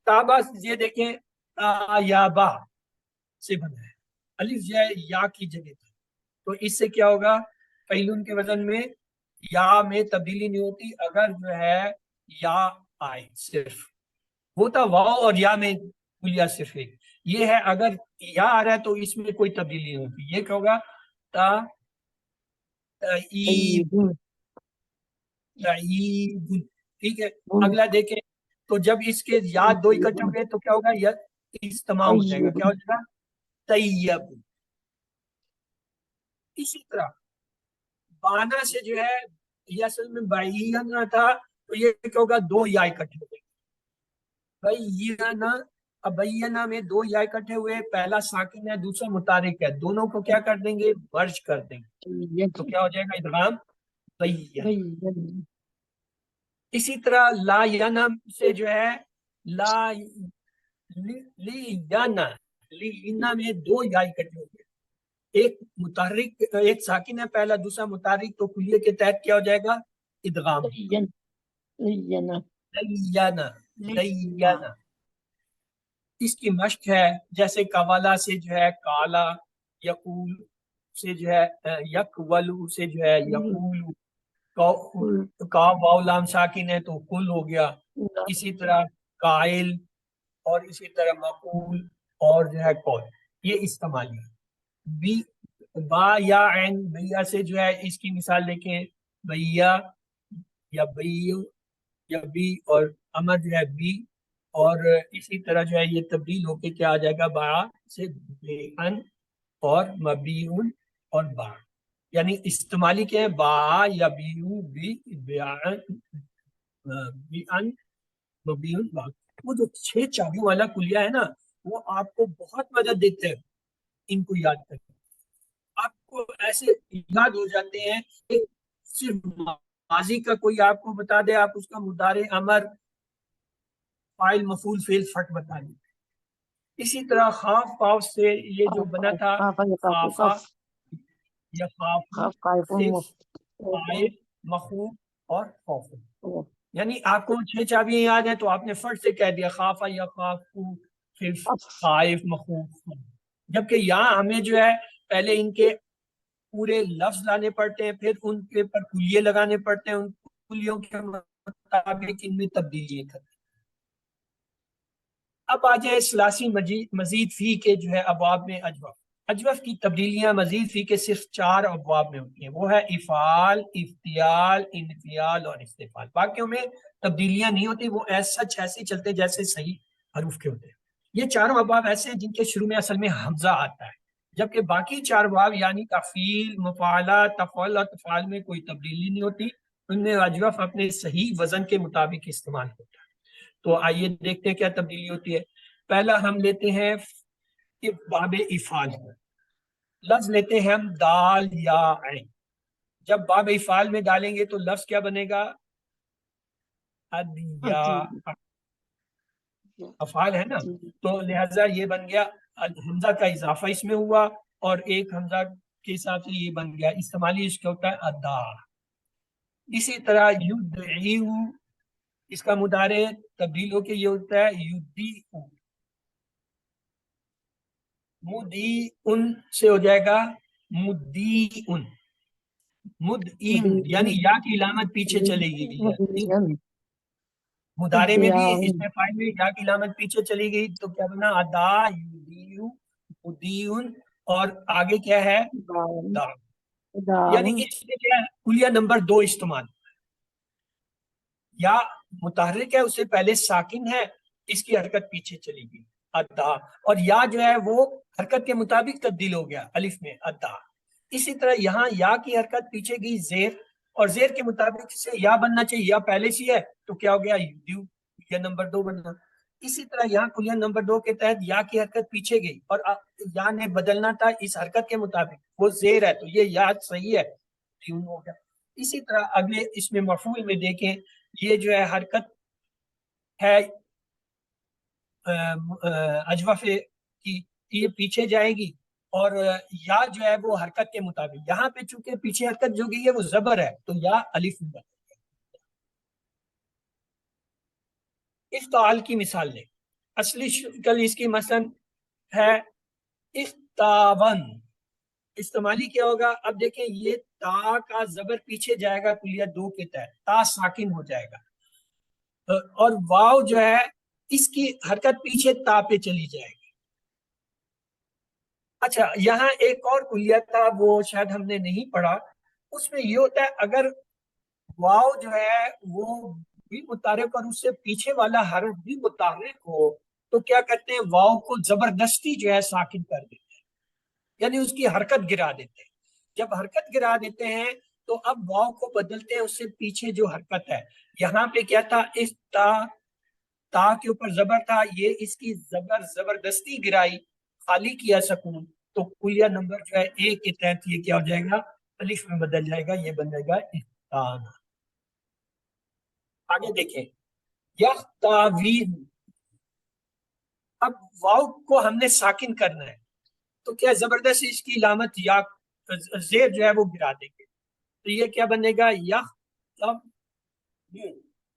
تابا یہ دیکھیں تا یا با سے بنا ہے, الف جو ہے یا کی جگہ تھا, تو اس سے کیا ہوگا فعیلن کے وزن میں یا میں تبدیلی نہیں ہوتی اگر جو ہے یا آئے. صرف وہ تھا واو اور یا میں کلیا صرف ایک, یہ ہے اگر یا آ رہا ہے تو اس میں کوئی تبدیلی نہیں ہوتی. یہ کیا ہوگا تا طيب تعیب. ٹھیک ہے, اگلا دیکھیں تو جب اس کے یا دو اکٹھے ہو گئے تو کیا ہوگا, یا اجتماع ہو جائے گا, کیا ہو جائے گا طیب. اسی طرح بانا سے جو ہے یہ اصل میں بیانہ تھا, تو یہ کیا ہوگا دو یا اکٹھے ہو گئے بیانہ. اب بیانہ میں دو یا اکٹھے ہوئے, پہلا ساکن ہے دوسرا متحرک ہے, دونوں کو کیا کر دیں گے مرج کر دیں گے, تو کیا ہو جائے گا ادغام بیان. بين اسی طرح لا یانا سے جو ہے لا لیانا, لینا میں دو یا اکٹھے ہو گئے, ایک متحرک ایک ساکن ہے پہلا دوسرا متحرک, تو کلیے کے تحت کیا ہو جائے گا ادغام. لين لين لیانا لیانا. اس کی مشق ہے جیسے کوالا سے جو ہے کالا, یقول سے جو ہے یکولو سے جو ہے یقول, کا واو لام ساکن ہے تو کل ہو گیا. اسی طرح قائل اور اسی طرح مقول اور جو ہے قول, یہ استعمالی ہے. بی با یا عین بیا سے جو ہے اس کی مثال دیکھیں بیا یا بیو یا بی, اور امر جو ہے بی, اور اسی طرح جو ہے یہ تبدیل ہو کے کیا آ جائے گا با سے بے ان اور مبیون اور با, یعنی استعمالی کے با یا بیو بی بیان مبیون با. وہ جو 6 چابیوں والا کلیہ ہے نا وہ آپ کو بہت مدد دیتے ہیں ان کو یاد کرنے. آپ کو ایسے یاد ہو جاتے ہیں کہ صرف ماضی کا کوئی آپ کو بتا دے, آپ اس کا مضارع امر فاعل مفعول فعل فٹ بتا دیں. اسی طرح خاف پاف سے یہ جو بنا تھا خاف يخاف خافا قف یا خاف خاف قاف خائف مخوف اور خوف, یعنی آپ کو 6 چابیاں یاد ہیں تو آپ نے فٹ سے کہہ دیا خافا یا خاف پھر خائف مخوف, جبکہ یہاں ہمیں جو ہے پہلے ان کے پورے لفظ لانے پڑتے ہیں, پھر ان کے پر کلیے لگانے پڑتے ہیں, ان کلیوں کے مطابق ان میں تبدیلی کرتے. اب آ جائے ثلاثی مزید فی کے جو ہے ابواب میں اجوف. اجوف کی تبدیلیاں مزید فی کے صرف 4 ابواب میں ہوتی ہیں, وہ ہے افعال, افتیال, انفیال اور استفعال. باقیوں میں تبدیلیاں نہیں ہوتی, وہ سچ ایسے چلتے جیسے صحیح حروف کے ہوتے ہیں. یہ 4 ابواب ایسے ہیں جن کے شروع میں اصل میں حمزہ آتا ہے, جبکہ باقی 4 ابواب یعنی تفعیل, مفعلہ, تفعل اور تفعال میں کوئی تبدیلی نہیں ہوتی, ان میں اجوف اپنے صحیح وزن کے مطابق استعمال ہوتا ہے. تو آئیے دیکھتے ہیں کیا تبدیلی ہوتی ہے. پہلا ہم لیتے ہیں باب افعال, لفظ لیتے ہیں ہم دال یا عین. جب باب افعال میں ڈالیں گے تو لفظ کیا بنے گا ادیا, افعال ہے نا, تو لہذا یہ بن گیا حمزہ کا اضافہ اس میں ہوا, اور ایک حمزہ کے حساب سے یہ بن گیا استعمالی اس کا ہوتا ہے ادا. اسی طرح یدعیہ, اس کا مضارع تبدیل ہو کے یہ ہوتا ہے یدیع, مدیعن سے ہو جائے گا مدیعن, مدعین یعنی یا کی علامت پیچھے چلے گی. مضارع میں بھی اس میں فاعل میں یا کی علامت پیچھے چلی گئی تو کیا بنا ادا یدیع مدیعن, اور آگے کیا ہے دا, یعنی اس میں کیا ہے کلیہ نمبر 2 استعمال. یا متحرک ہے اس سے پہلے ساکن ہے, اس کی حرکت پیچھے چلی گئی ادا, اور یا جو ہے وہ حرکت کے مطابق تبدیل ہو گیا الف میں ادا. اسی طرح یہاں یا کی حرکت پیچھے گئی زیر, اور زیر کے مطابق سے یا بننا چاہیے, یا پہلے سے ہے تو کیا ہو گیا یو, یا نمبر 2 بننا. اسی طرح یہاں کلیہ نمبر 2 کے تحت یا کی حرکت پیچھے گئی اور یا نے بدلنا تھا اس حرکت کے مطابق، وہ زیر ہے تو یہ یا صحیح ہے، ٹیون ہو گیا۔ اسی طرح اگلے اس میں مفعول میں دیکھیں، یہ جو ہے حرکت ہے اجوفے کی، یہ پیچھے جائے گی، اور یا جو ہے وہ حرکت کے مطابق، یہاں پہ چونکہ پیچھے حرکت جو گئی ہے وہ زبر ہے تو یا الف میں۔ افتعال کی مثال لیں، اصلی شکل اس کی مثلا ہے افتاون، استعمالی کیا ہوگا؟ اب دیکھیں یہ تا کا زبر پیچھے جائے گا کلیہ 2 کے تحت، تا ساکن ہو جائے گا، اور واو جو ہے اس کی حرکت پیچھے تا پہ چلی جائے گی۔ اچھا یہاں ایک اور کلیہ تھا وہ شاید ہم نے نہیں پڑھا، اس میں یہ ہوتا ہے اگر واو جو ہے وہ بھی متحرک اور اس سے پیچھے والا حرف بھی متحرک ہو تو کیا کرتے ہیں؟ واو کو زبردستی جو ہے ساکن کر دیتے ہیں، یعنی اس کی حرکت گرا دیتے ہیں۔ جب حرکت گرا دیتے ہیں تو اب واو کو بدلتے ہیں اس سے پیچھے جو حرکت ہے۔ یہاں پہ کیا تھا؟ اس تا کے اوپر زبر تھا، یہ اس کی زبردستی گرائی، خالی کیا سکون، تو کلیہ نمبر جو ہے 1 کے تحت یہ کیا ہو جائے گا؟ الف میں بدل جائے گا، یہ بن جائے گا افتان۔ آگے دیکھیں یختاوین، اب واو کو ہم نے ساکن کرنا ہے تو کیا زبردست اس کی علامت یا زیر جو ہے وہ گرا دیں گے، تو یہ کیا بنے گا؟ یختاوین،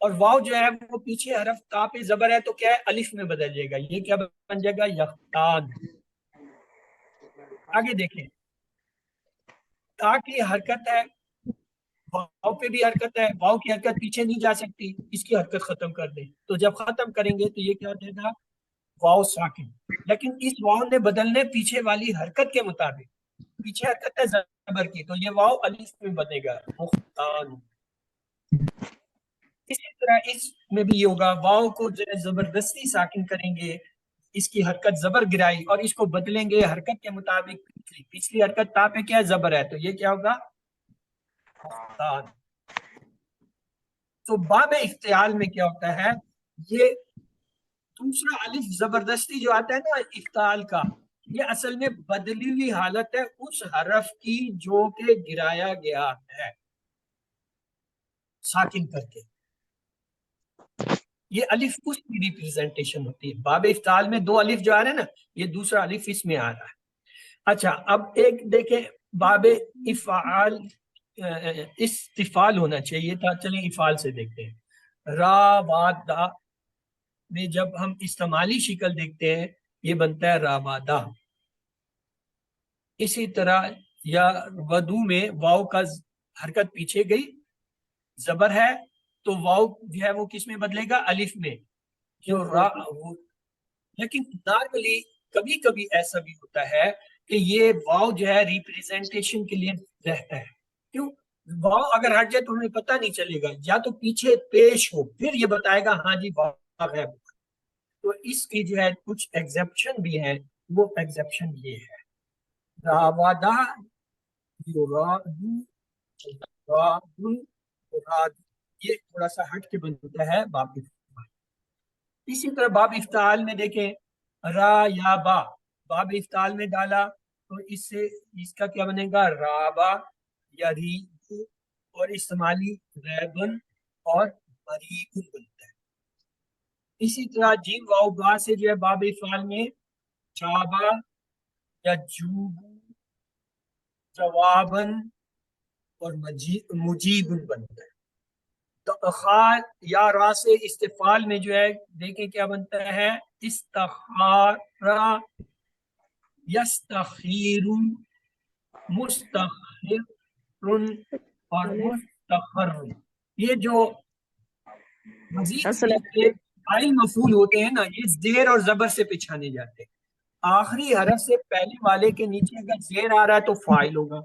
اور واو جو ہے وہ پیچھے حرف تا پہ زبر ہے تو کیا ہے؟ الف میں بدل جائے گا، یہ کیا بن جائے گا؟ یختان۔ آگے دیکھیں تا کی حرکت ہے، واو پہ بھی حرکت ہے، واو کی حرکت پیچھے نہیں جا سکتی، اس کی حرکت ختم کر دیں، تو جب ختم کریں گے تو یہ کیا ہو جائے گا؟ واو ساکن، لیکن اس واو نے بدلنے پیچھے والی حرکت کے مطابق، پیچھے حرکت ہے زبر کی تو یہ واو الف میں بنے گا، مختان۔ اسی طرح اس میں بھی یہ ہوگا، واو کو جو ہے زبردستی ساکن کریں گے، اس کی حرکت زبر گرائی اور اس کو بدلیں گے حرکت کے مطابق، پچھلی حرکت تا پہ کیا ہے؟ زبر ہے، تو یہ کیا ہوگا؟ مختان۔ تو باب افتعال میں کیا ہوتا ہے؟ یہ دوسرا الف زبردستی جو آتا ہے نا افتعال کا، یہ اصل میں بدلی ہوئی حالت ہے اس حرف کی جو کہ گرایا گیا ہے ساکن کر کے، یہ الف اس کی ریپریزنٹیشن ہوتی ہے۔ باب افتعال میں 2 الف جو آ رہے ہیں نا، یہ دوسرا الف اس میں آ رہا ہے۔ اچھا اب ایک دیکھیں باب افعال، استفعال ہونا چاہیے تھا، چلیں افعال سے دیکھتے ہیں۔ را وادا میں جب ہم استعمالی شکل دیکھتے ہیں یہ بنتا ہے راوادا۔ اسی طرح یا ودو میں واو کا حرکت پیچھے گئی، زبر ہے تو واو جو ہے وہ کس میں بدلے گا؟ الف میں، جو را لیکن نارملی کبھی کبھی ایسا بھی ہوتا ہے کہ یہ واو جو ہے ریپریزنٹیشن کے لیے رہتا ہے، کیوں؟ واو اگر ہٹ جائے تو ہمیں پتہ نہیں چلے گا، یا تو پیچھے پیش ہو پھر یہ بتائے گا ہاں جی واو ہے، تو اس کی جو ہے کچھ ایگزیپشن بھی ہیں، وہ ایگزیپشن یہ ہے راوادہ، یرادو، رادن، راد، یہ تھوڑا سا ہٹ کے بنتا ہے باب افتعال۔ اسی طرح باب افتعال میں دیکھیں را یا با، باب افتعال میں ڈالا تو اس سے اس کا کیا بنے گا؟ رابا یا ریب، اور استعمالی ریبن اور مریبن بنتا ہے۔ اسی طرح جیم واو با سے جو ہے باب افعال میں جابا یا جوبو، جوابن اور مجیبن بنتا ہے۔ تو خا یا را سے استفعال میں جو ہے دیکھیں کیا بنتا ہے؟ استخارا، یستخیر، مستخر اور مستخر، یہ جو مزید فاعل مفعول ہوتے ہیں نا یہ زیر اور زبر سے پچھانے جاتے ہیں۔ آخری حرف سے پہلے والے کے نیچے اگر زیر آ رہا ہے تو فاعل ہوگا،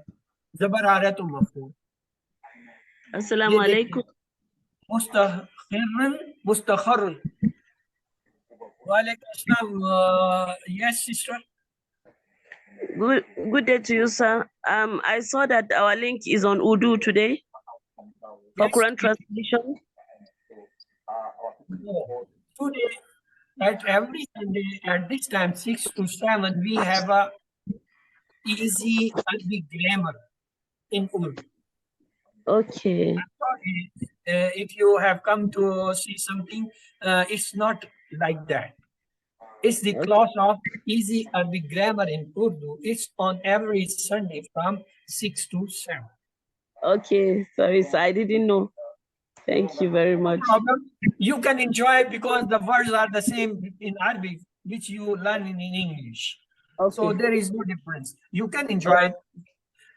زبر آ رہا ہے تو مفعول۔ السلام علیکم۔ مستخر، مستخر۔ وعلیکم السلام۔ Yes sister. Good day to you, sir. I saw that our link is on Urdu today for Yes. Quran translation. Today At every Sunday at this time 6 to 7 we have a easy Arabic grammar in Urdu. Okay. Sorry, if you have come to see something, it's not like that. It's the Okay. class of easy Arabic grammar in Urdu. It's on every Sunday from 6 to 7. Okay. Sorry, so I didn't know. Thank you very much. Problem. You can enjoy because the words are the same in Arabic, which you learn in English. So Okay. there is no difference. You can enjoy it.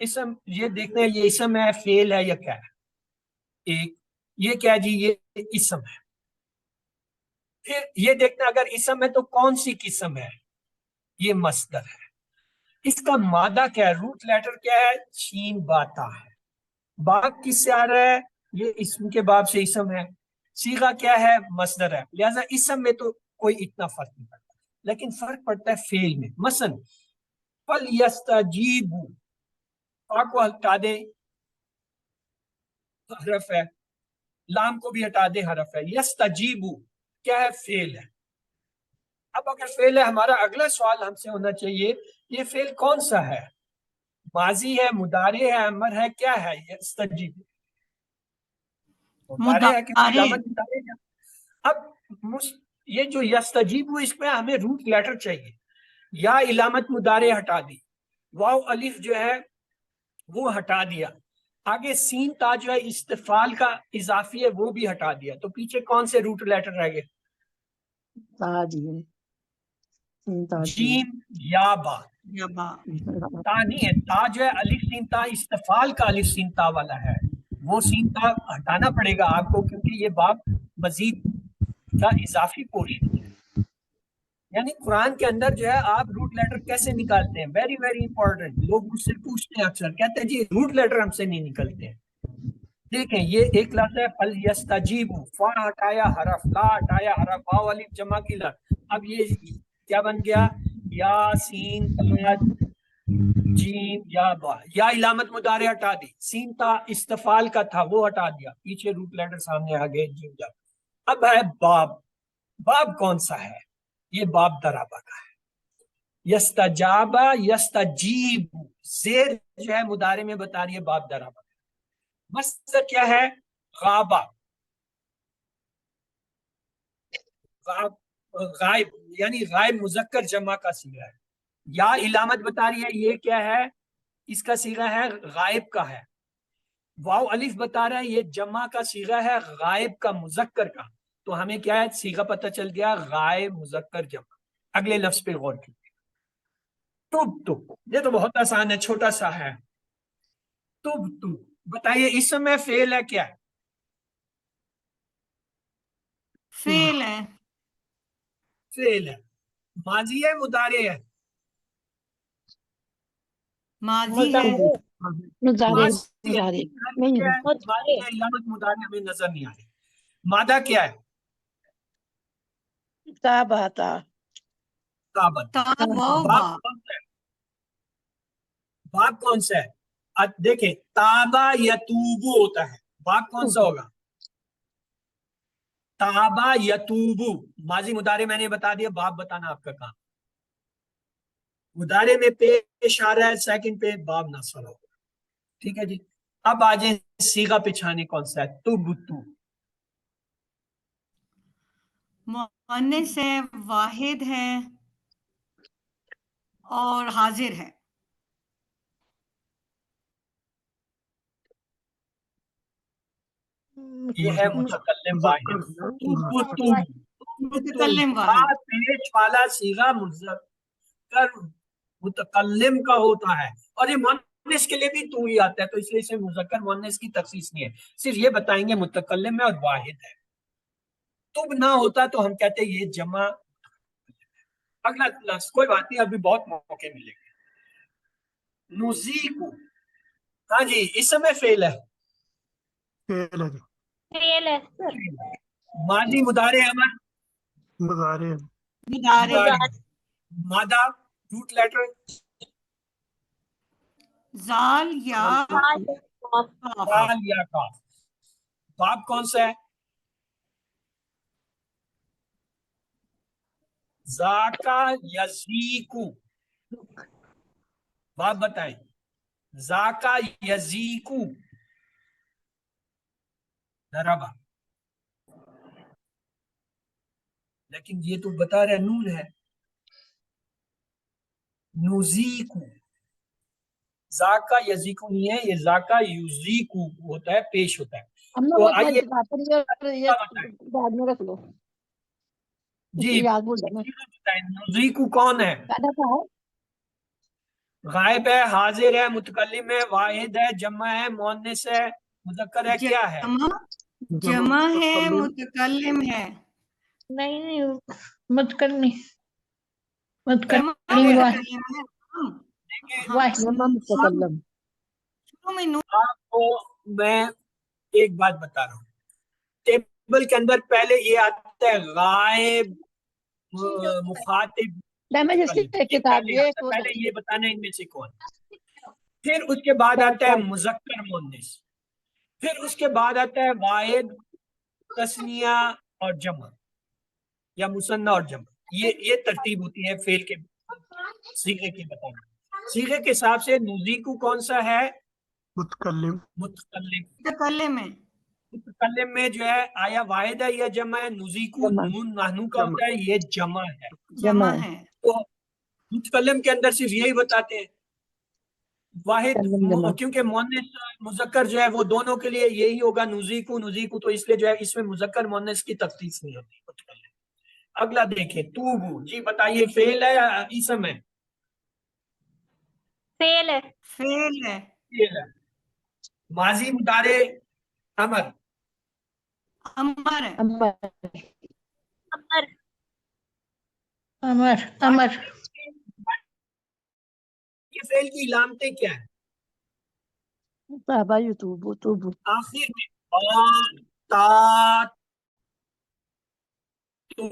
اسم یہ دیکھنا ہے یہ اسم ہے فعل ہے یا کیا ہے. ایک یہ کیا جی یہ اسم ہے. پھر یہ دیکھنا اگر اسم ہے تو کون سی قسم ہے, یہ مصدر ہے. اس کا مادہ کیا ہے, روٹ لیٹر کیا ہے, شین باتا ہے. باب کس سے آ رہا ہے, یہ اسم کے باب سے اسم ہے. صیغہ کیا ہے, مصدر ہے. لہذا اسم میں تو کوئی اتنا فرق نہیں پڑتا, لیکن فرق پڑتا ہے فعل میں. مثلا فَلْيَسْتَجِيبُوا, فا کو ہٹا دے حرف ہے, لام کو بھی ہٹا دے حرف ہے. یستجیبو کیا ہے, فعل ہے. اب اگر فعل ہے, ہمارا اگلا سوال ہم سے ہونا چاہیے یہ فعل کون سا ہے, ماضی ہے, مضارع ہے, امر ہے, کیا ہے. یستجیبو مضارع ہے کہ مضارع. علامت مضارع ہے. اب یہ جو یستجیبو اس میں ہمیں روٹ لیٹر چاہیے. یا علامت مضارع ہٹا دی, واو الف جو ہے وہ ہٹا دیا, آگے سین تا جو ہے استفال کا اضافی ہے وہ بھی ہٹا دیا, تو پیچھے کون سے روٹ لیٹر رہ گئے, تاج ہے تاج جیم یا با. یا با. تا نہیں ہے, تا جو ہے الف سین تا استفال کا الف سین تا والا ہے, وہ سین تا ہٹانا پڑے گا آپ کو کیونکہ یہ باب مزید کا اضافی پورشن ہے. یعنی قرآن کے اندر جو ہے آپ روٹ لیٹر کیسے نکالتے ہیں, ویری ویری امپورٹنٹ. لوگ مجھ سے پوچھتے ہیں اکثر, کہتے ہیں جی روٹ لیٹر ہم سے نہیں نکلتے ہیں. دیکھیں یہ ایک لفظ ہے فَلْيَسْتَجِيبُوا, فا ہٹایا حرف, لا ہٹایا حرف, واو الف جمع کی لا. اب یہ کیا بن گیا, یا سین تا جیم یا با. یا علامت مضارع ہٹا دی, سین تا استفال کا تھا وہ ہٹا دیا, پیچھے روٹ لیٹر سامنے آ گئے جیم جا. اب ہے باب. باب کون سا ہے, یہ باب درابا کا ہے. یستجابا یستجیب, زیر جو ہے مضارع میں بتا رہی ہے باب درابا. مصدر کیا ہے, غابا, غائب یعنی غائب مذکر جمع کا صیغہ ہے. یا علامت بتا رہی ہے یہ کیا ہے, اس کا صیغہ ہے غائب کا ہے. واو الف بتا رہا ہے یہ جمع کا صیغہ ہے غائب کا مذکر کا. تو ہمیں کیا ہے صیغہ پتہ چل گیا, غائب مذکر جمع. اگلے لفظ پہ غور کیجیے, تو یہ تو بہت آسان ہے, چھوٹا سا ہے. تو بتائیے اسم ہے فعل ہے کیا ہے, فعل ہے. فعل ہے. ماضی ہے مضارع ہے, ماضی ہے. مضارع ماضی ہے. مضارع نہیں ہے. ماضی ہے, علامت مضارع ہمیں نظر نہیں آ رہی. مادہ کیا ہے, تاب آتا تابت. تا واو با. باب کون سا ہے, باب کون سا ہے, دیکھیں تابا یتوبو ہوتا ہے, باب کون سا ہوگا, تابا یتوبو. ماضی مضارع میں نے بتا دیا, باب بتانا آپ کا کام. مضارع میں پیش آ رہا ہے سیکنڈ پہ, باب ناصب ہوگا. ٹھیک ہے جی. اب آ جائیں صیغہ پچھانے کون سا ہے, تبتو. مؤنث ہے, واحد ہے اور حاضر ہے. یہ ہے متکلم واحد. تبتو. متکلم واحد. پیش والا صیغہ مذکر متکلم کا ہوتا ہے, اور یہ مؤنث کے لیے بھی تو ہی آتا ہے, تو اس لیے اسے مذکر مؤنث کی تخصیص نہیں ہے. صرف یہ بتائیں گے متکلم ہے اور واحد ہے. تب نہ ہوتا تو ہم کہتے ہیں یہ جمع. اگلا لفظ کوئی بات نہیں, ابھی بہت موقع ملے گے. نزیکو, ہاں جی اسم ہے فعل ہے, ماضی مضارع امر مضارع. مادہ روٹ لیٹر زال یا کاف. دال یا کاف. باب کون سا ہے, زاکا یزیکو. باب بتائیں, زاکا یزیکو ضربا. لیکن یہ تو بتا رہے نون ہے, نزیکو. زاکا یزیکو نہیں ہے, یہ زاکا یزیکو ہوتا ہے, پیش ہوتا ہے. ہم تو لوگ آئیے بعد میں رکھ لو جی یاد بھول جانا. نزیکو کون ہے, پیدا کیا ہے غائب ہے، حاضر ہے، متکلم ہے، واحد ہے، جمع ہے، مؤنث ہے، مذکر ہے، کیا ہے؟ جمع ہے، متکلم ہے، نہیں متکلم جمع متکلم واحد متکلم ہے. ہم واحد متکلم. شروع میں نون آپ کو میں ایک بات بتا رہا ہوں، ٹیبل کے اندر پہلے یہ آتا ہے غائب، مخاطب، میں جیسے متکلم. یہ کتاب پہلے یہ آتا ہے، وہ پہلے یہ بتانا ہے ان میں سے کون. پھر اس کے بعد آتا ہے مذکر مؤنث، پھر اس کے بعد آتا ہے واحد، تثنیہ اور جمع، یا مثنیٰ اور جمع. یہ ترتیب ہوتی ہے فعل کے صیغے کی بتانا. صیغے کے حساب سے نزیکو کون سا ہے؟ متکلم. متکلم. متکلم ہے. متکلم میں جو ہے آیا واحد ہے یا جمع ہے؟ نزیکو جمع. نون نحنو کا ہوتا ہے، یہ جمع ہے. جمع ہے. تو متکلم کے اندر صرف یہی بتاتے ہیں واحد، متکلم جمع. کیونکہ مؤنث مذکر جو ہے وہ دونوں کے لیے یہی ہوگا نزیکو نزیکو، تو اس لیے جو ہے اس میں مذکر مؤنث کی تخصیص نہیں ہوتی متکلم. اگلا دیکھیں توبو، جی بتائیے فعل ہے یا اسم ہے؟ فعل ہے. فعل ہے. فعل ہے. ماضی مضارع امر. امر ہے. امر امر امر. یہ فعل کی علامتیں کیا ہیں؟ تابا یتوبو توبو. آخر میں تا تو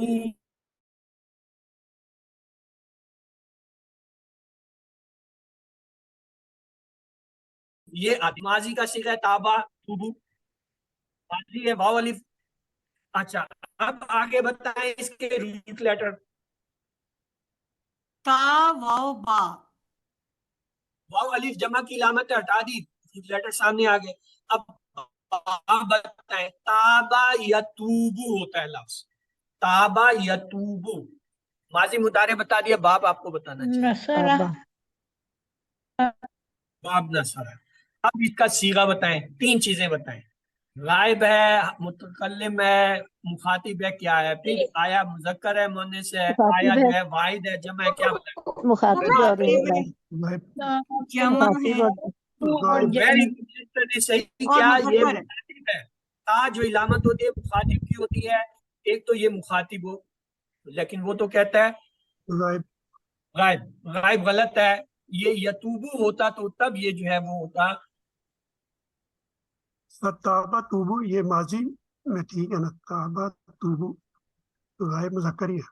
یہ ماضی کا صیغہ ہے تابا توبو، ماضی ہے واو الف. اچھا اب آگے بتائیں اس کے روٹ لیٹر. تا واو با. واو الف جمع کی علامت ہٹا دی، روٹ لیٹر سامنے آ گئے. اب آپ بتائیں تابا یتوبو ہوتا ہے لفظ، تابا یتوبو. ماضی مضارع بتا دیا، باب آپ کو بتانا چاہیے. نصرہ. باب نصرہ. اب اس کا صیغہ بتائیں، تین چیزیں بتائیں. غائب ہے، متکلم ہے، مخاطب ہے، کیا ہے؟ پھر آیا مذکر ہے مؤنث ہے، آیا مخاطب جو ہے. ہے واحد ہے جمع ہے، کیا بتائیں؟ مخاطب اور مخاطب ہے. جمع مخاطب ہے اور اور ویری گڈ نے صحیح اور کیا، یہ مذکر ہے. مخاطب ہے. تا جو علامت ہوتی ہے مخاطب کی ہوتی ہے، ایک تو یہ مخاطب ہو، لیکن وہ تو کہتا ہے غائب. غائب. غائب غلط ہے، یہ یتوبو ہوتا تو تب یہ جو ہے وہ ہوتا تابا توبو یہ ماضی میں ٹھیک ہے نا. تابا توبو غائب مذکر ہی ہے.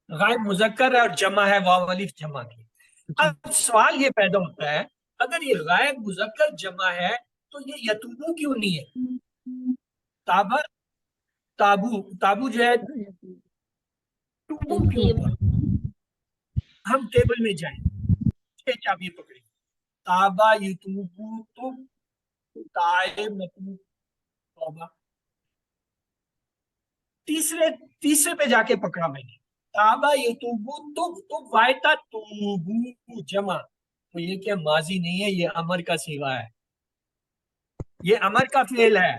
غائب مذکر ہے اور جمع ہے واو الف جمع کی. اب سوال یہ پیدا ہوتا ہے اگر یہ غائب مذکر جمع ہے تو یہ یتوبو کیوں نہیں ہے؟ تابا تابو، تابو جو ہے توبو کیوں ہوا؟ ہم ٹیبل میں جائیں، چھ چابی پکڑیں، تابا یتوبو تب تائب مطلوب توبہ. تیسرے پہ جا کے پکڑا میں نے، تابا یتوبو تب وائتا توبو جمع. تو یہ کیا ماضی نہیں ہے، یہ امر کا صیغہ ہے، یہ امر کا فعل ہے.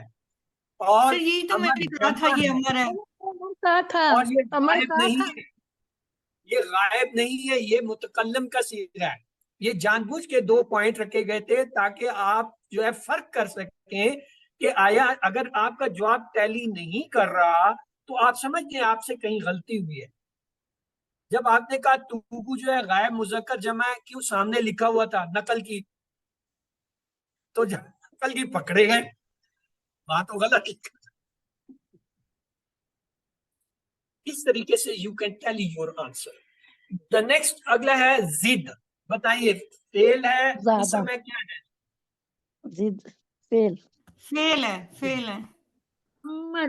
اور سر یہی تو میں امر نے کہا تھا جمع یہ ہے، امر ہے. کہا تھا اور یہ امر غائب کہا نہیں تھا. ہے، یہ غائب نہیں ہے، یہ متکلم کا صیغہ ہے. یہ جان بوجھ کے دو پوائنٹ رکھے گئے تھے تاکہ آپ جو ہے فرق کر سکیں کہ آیا اگر آپ کا جواب ٹیلی نہیں کر رہا تو آپ سمجھ گئے آپ سے کہیں غلطی ہوئی ہے. جب آپ نے کہا توبو جو ہے غائب مذکر جمع ہے، کیوں سامنے لکھا ہوا تھا نقل کی، تو جب نقل کی پکڑے گئے وہاں تو غلط لکھا. اس طریقے سے you can tell your answer. The next اگلا ہے زد. بتائیے فعل ہے زیادہ. اسم ہے کیا ہے؟ زد فعل. فعل ہے. فعل ہے.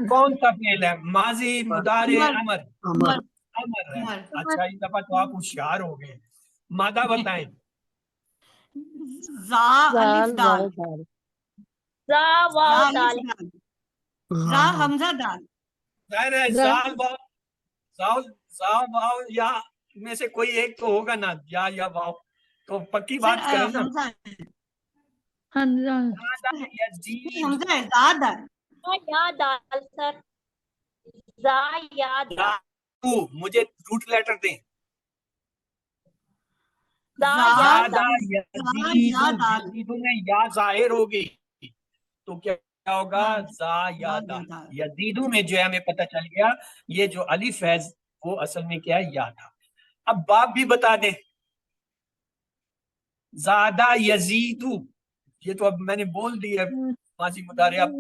کون سا فعل ہے؟ ماضی مضارع امر. امر؟ امر. امر ہے. امر. اچھا اس دفعہ تو آپ ہوشیار ہو گئے. مادہ بتائیں. زا الف زال دال. واو دال. زا واو الف دال. زا حمزہ دال. ظاہر ہے زال واو، زال واو یا میں سے کوئی ایک تو ہوگا نا، یا واو، تو پکی سر بات کریں نا. حمزہ ہے. حمزہ. یزید حمزہ ہے. زا دال. یا دال سر. زا یا دال. مجھے روٹ لیٹر دیں. زادہ یا دال یزیدو میں یا ظاہر ہوگی تو کیا ہوگا؟ زایادہ. یزیدو میں جو ہے ہمیں پتہ چل گیا یہ جو الف ہے وہ اصل میں کیا ہے؟ یا تھا. اب باب بھی بتا دیں. زادہ یزیدو یہ تو اب میں نے بول دی ہے ماضی مضارع. اب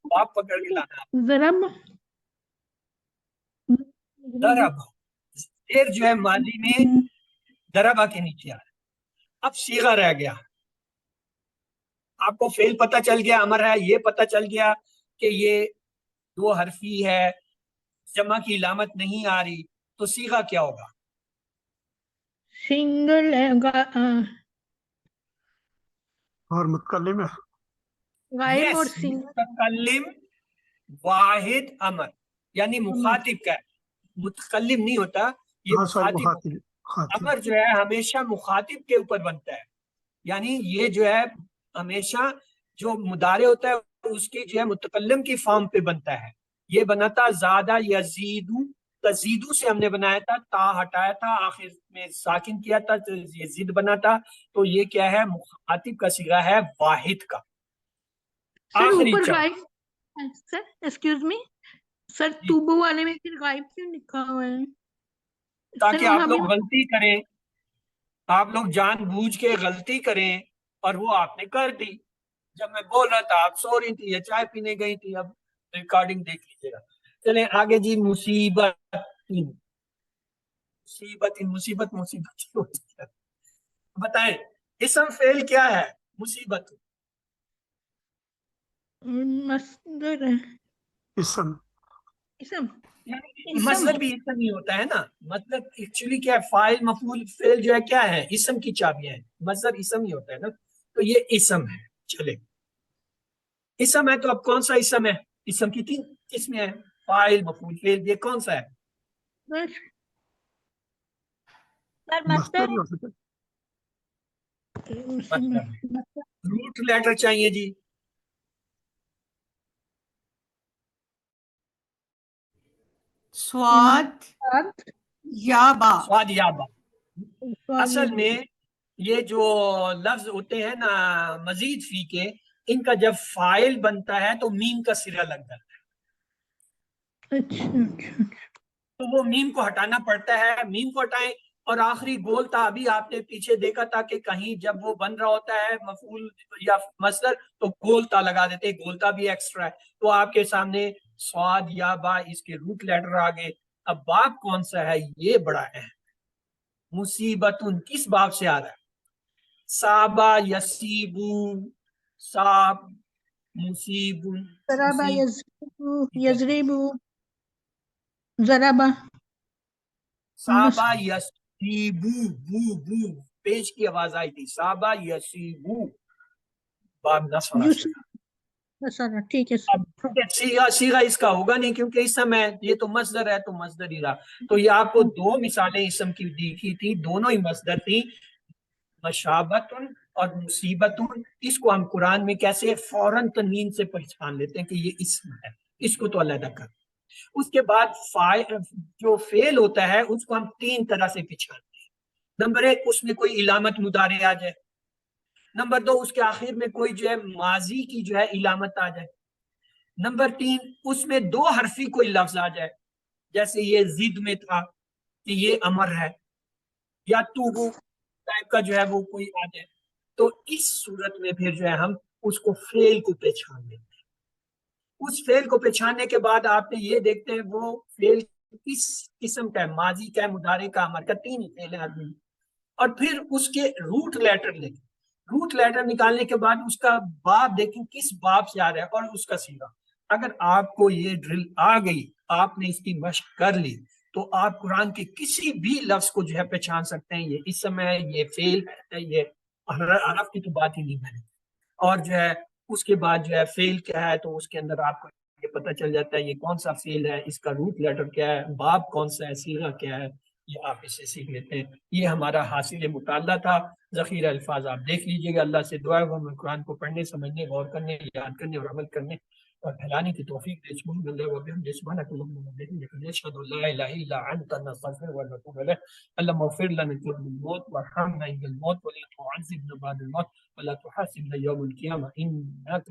باب پکڑ کے لانا. ضرب ضرب زیر جو ہے ماضی میں ضربہ کے نیچے آ رہا ہے. اب صیغہ رہ گیا. آپ کو فعل پتہ چل گیا، امر ہے، یہ پتہ چل گیا کہ یہ دو حرفی ہے، جمع کی علامت نہیں آ رہی، تو صیغہ کیا ہوگا؟ سنگل اور متکلم ہے غائب اور Yes، سنگل متکلم واحد امر، یعنی مخاطب کا ہے، متکلم نہیں ہوتا، یہ ہاں سر مخاطب ہوتا ہے. مخاطب امر جو ہے ہمیشہ مخاطب کے اوپر بنتا ہے، یعنی یہ جو ہے ہمیشہ جو مضارع ہوتا ہے اس کی جو ہے متکلم کی فارم پہ بنتا ہے. یہ بنا تھا زادہ یزیدو، تزیدو سے ہم نے بنایا تھا، تا ہٹایا تھا، آخر میں ساکن کیا تھا تو یہ زد بنا تھا. تو یہ کیا ہے؟ مخاطب کا صیغہ ہے واحد کا. سر آخری اوپر چار غائب. سر ایکسکیوز می سر، توبو والے میں پھر غائب کیوں لکھا ہوا ہے؟ تاکہ سر آپ ہمیں لوگ غلطی کریں، آپ لوگ جان بوجھ کے غلطی کریں اور وہ آپ نے کر دی. جب میں بول رہا تھا آپ سو رہی تھی یا چائے پینے گئی تھی. اب ریکارڈنگ دیکھ لیجیے گا. چلیں آگے جی. مصیبت مصیبت مصیبت مصیبت بتائیں اسم فعل کیا ہے؟ مصیبت مصدر ہے. اسم اسم یعنی مصدر بھی اسم ہی ہوتا ہے نا. مطلب ایکچولی کیا ہے؟ فاعل مفعول فعل جو ہے کیا ہے؟ اسم کی چابیاں ہیں. مصدر اسم ہی ہوتا ہے نا. تو یہ اسم ہے. چلے اسم ہے تو اب کون سا اسم ہے؟ اسم کی تین قسمیں ہیں، فاعل مفعول فعل. یہ کون سا ہے؟ سر مصدر مصدر ہو سکتا روٹ لیٹر چاہیے جی. سواد یا با. سواد یا با. اصل میں یہ جو لفظ ہوتے ہیں نا مزید فی کے، ان کا جب فاعل بنتا ہے تو میم کا سرا لگ جاتا ہے. تو وہ میم کو ہٹانا پڑتا ہے. میم کو ہٹائیں اور آخری گول تھا ابھی آپ نے پیچھے دیکھا تھا کہ کہیں جب وہ بن رہا ہوتا ہے مفعول یا مصدر تو گولتا لگا دیتے. گولتا بھی ایکسٹرا ہے. تو آپ کے سامنے سواد یا با اس کے روٹ لیٹر آ گئے. اب باب کون سا ہے؟ یہ بڑا اہم. مصیبتن کس باب سے آ رہا ہے؟ صابا یسیبو، صاب مصیب، ضربا یضربو ضربا صابا یسیبو، بو بو پیش کی آواز آئی تھی. صابا یسیبو باب نصب سر ٹھیک ہے. اب سیغہ اس کا ہوگا نہیں کیونکہ اسم ہے. یہ تو مصدر ہے تو مصدر ہی رہا. تو یہ آپ کو دو مثالیں اسم کی دیکھی تھی، دونوں ہی مصدر تھی، مشابتن اور مصیبتن. اس کو ہم قرآن میں کیسے فوراً تنوین سے پہچان لیتے ہیں کہ یہ اسم ہے، اس کو تو علیحدہ کر. اس کے بعد جو فعل ہوتا ہے اس کو ہم تین طرح سے پہچانتے ہیں. نمبر ایک، اس میں کوئی علامت مضارع آ جائے. نمبر دو، اس کے آخر میں کوئی جو ہے ماضی کی جو ہے علامت آ جائے. نمبر تین، اس میں دو حرفی کوئی لفظ آ جائے، جیسے یہ زد میں تھا کہ یہ امر ہے، یا توبو ٹائپ کا جو ہے وہ کوئی آ جائے. تو اس صورت میں پھر جو ہے ہم اس کو فعل کو پہچان لیتے ہیں. اس فعل کو پہچاننے کے بعد آپ نے یہ دیکھتے ہیں وہ فعل کس قسم کا ہے، ماضی کا ہے، مضارع کا، امر کا. تین ہی فعل ہیں آدمی. اور پھر اس کے روٹ لیٹر لیں. روٹ لیٹر نکالنے کے بعد اس کا باب دیکھیں کس باب سے آ رہا ہے اور اس کا صیغہ. اگر آپ کو یہ ڈرل آ گئی، آپ نے اس کی مشق کر لی، تو آپ قرآن کے کسی بھی لفظ کو جو ہے پہچان سکتے ہیں. یہ اسم ہے، یہ فعل ہے، یہ حرف کی تو بات ہی نہیں ہے. اور جو ہے اس کے بعد جو ہے فعل کیا ہے تو اس کے اندر آپ کو یہ پتہ چل جاتا ہے یہ کون سا فعل ہے، اس کا روٹ لیٹر کیا ہے، باب کون سا ہے، صیغہ کیا ہے. یہ آپ اسے سیکھ لیتے ہیں. یہ ہمارا حاصل مطالعہ تھا. ذخیرہ الفاظ آپ دیکھ لیجئے گا. اللہ سے دعا ہے وہ ہمیں قرآن کو پڑھنے، سمجھنے، غور کرنے، یاد کرنے اور عمل کرنے اور پھیلانے کی توفیق دے. سبحان اللہ و بحمدہ سبحانک اللہم و بحمدک نشہد ان لا الہ الا انت نستغفرک ونتوب الیک. اللهم اغفر لنا قبل الموت وارحمنا عند الموت ولا تعذبنا بعد الموت ولا تحاسبنا يوم القيامة إنك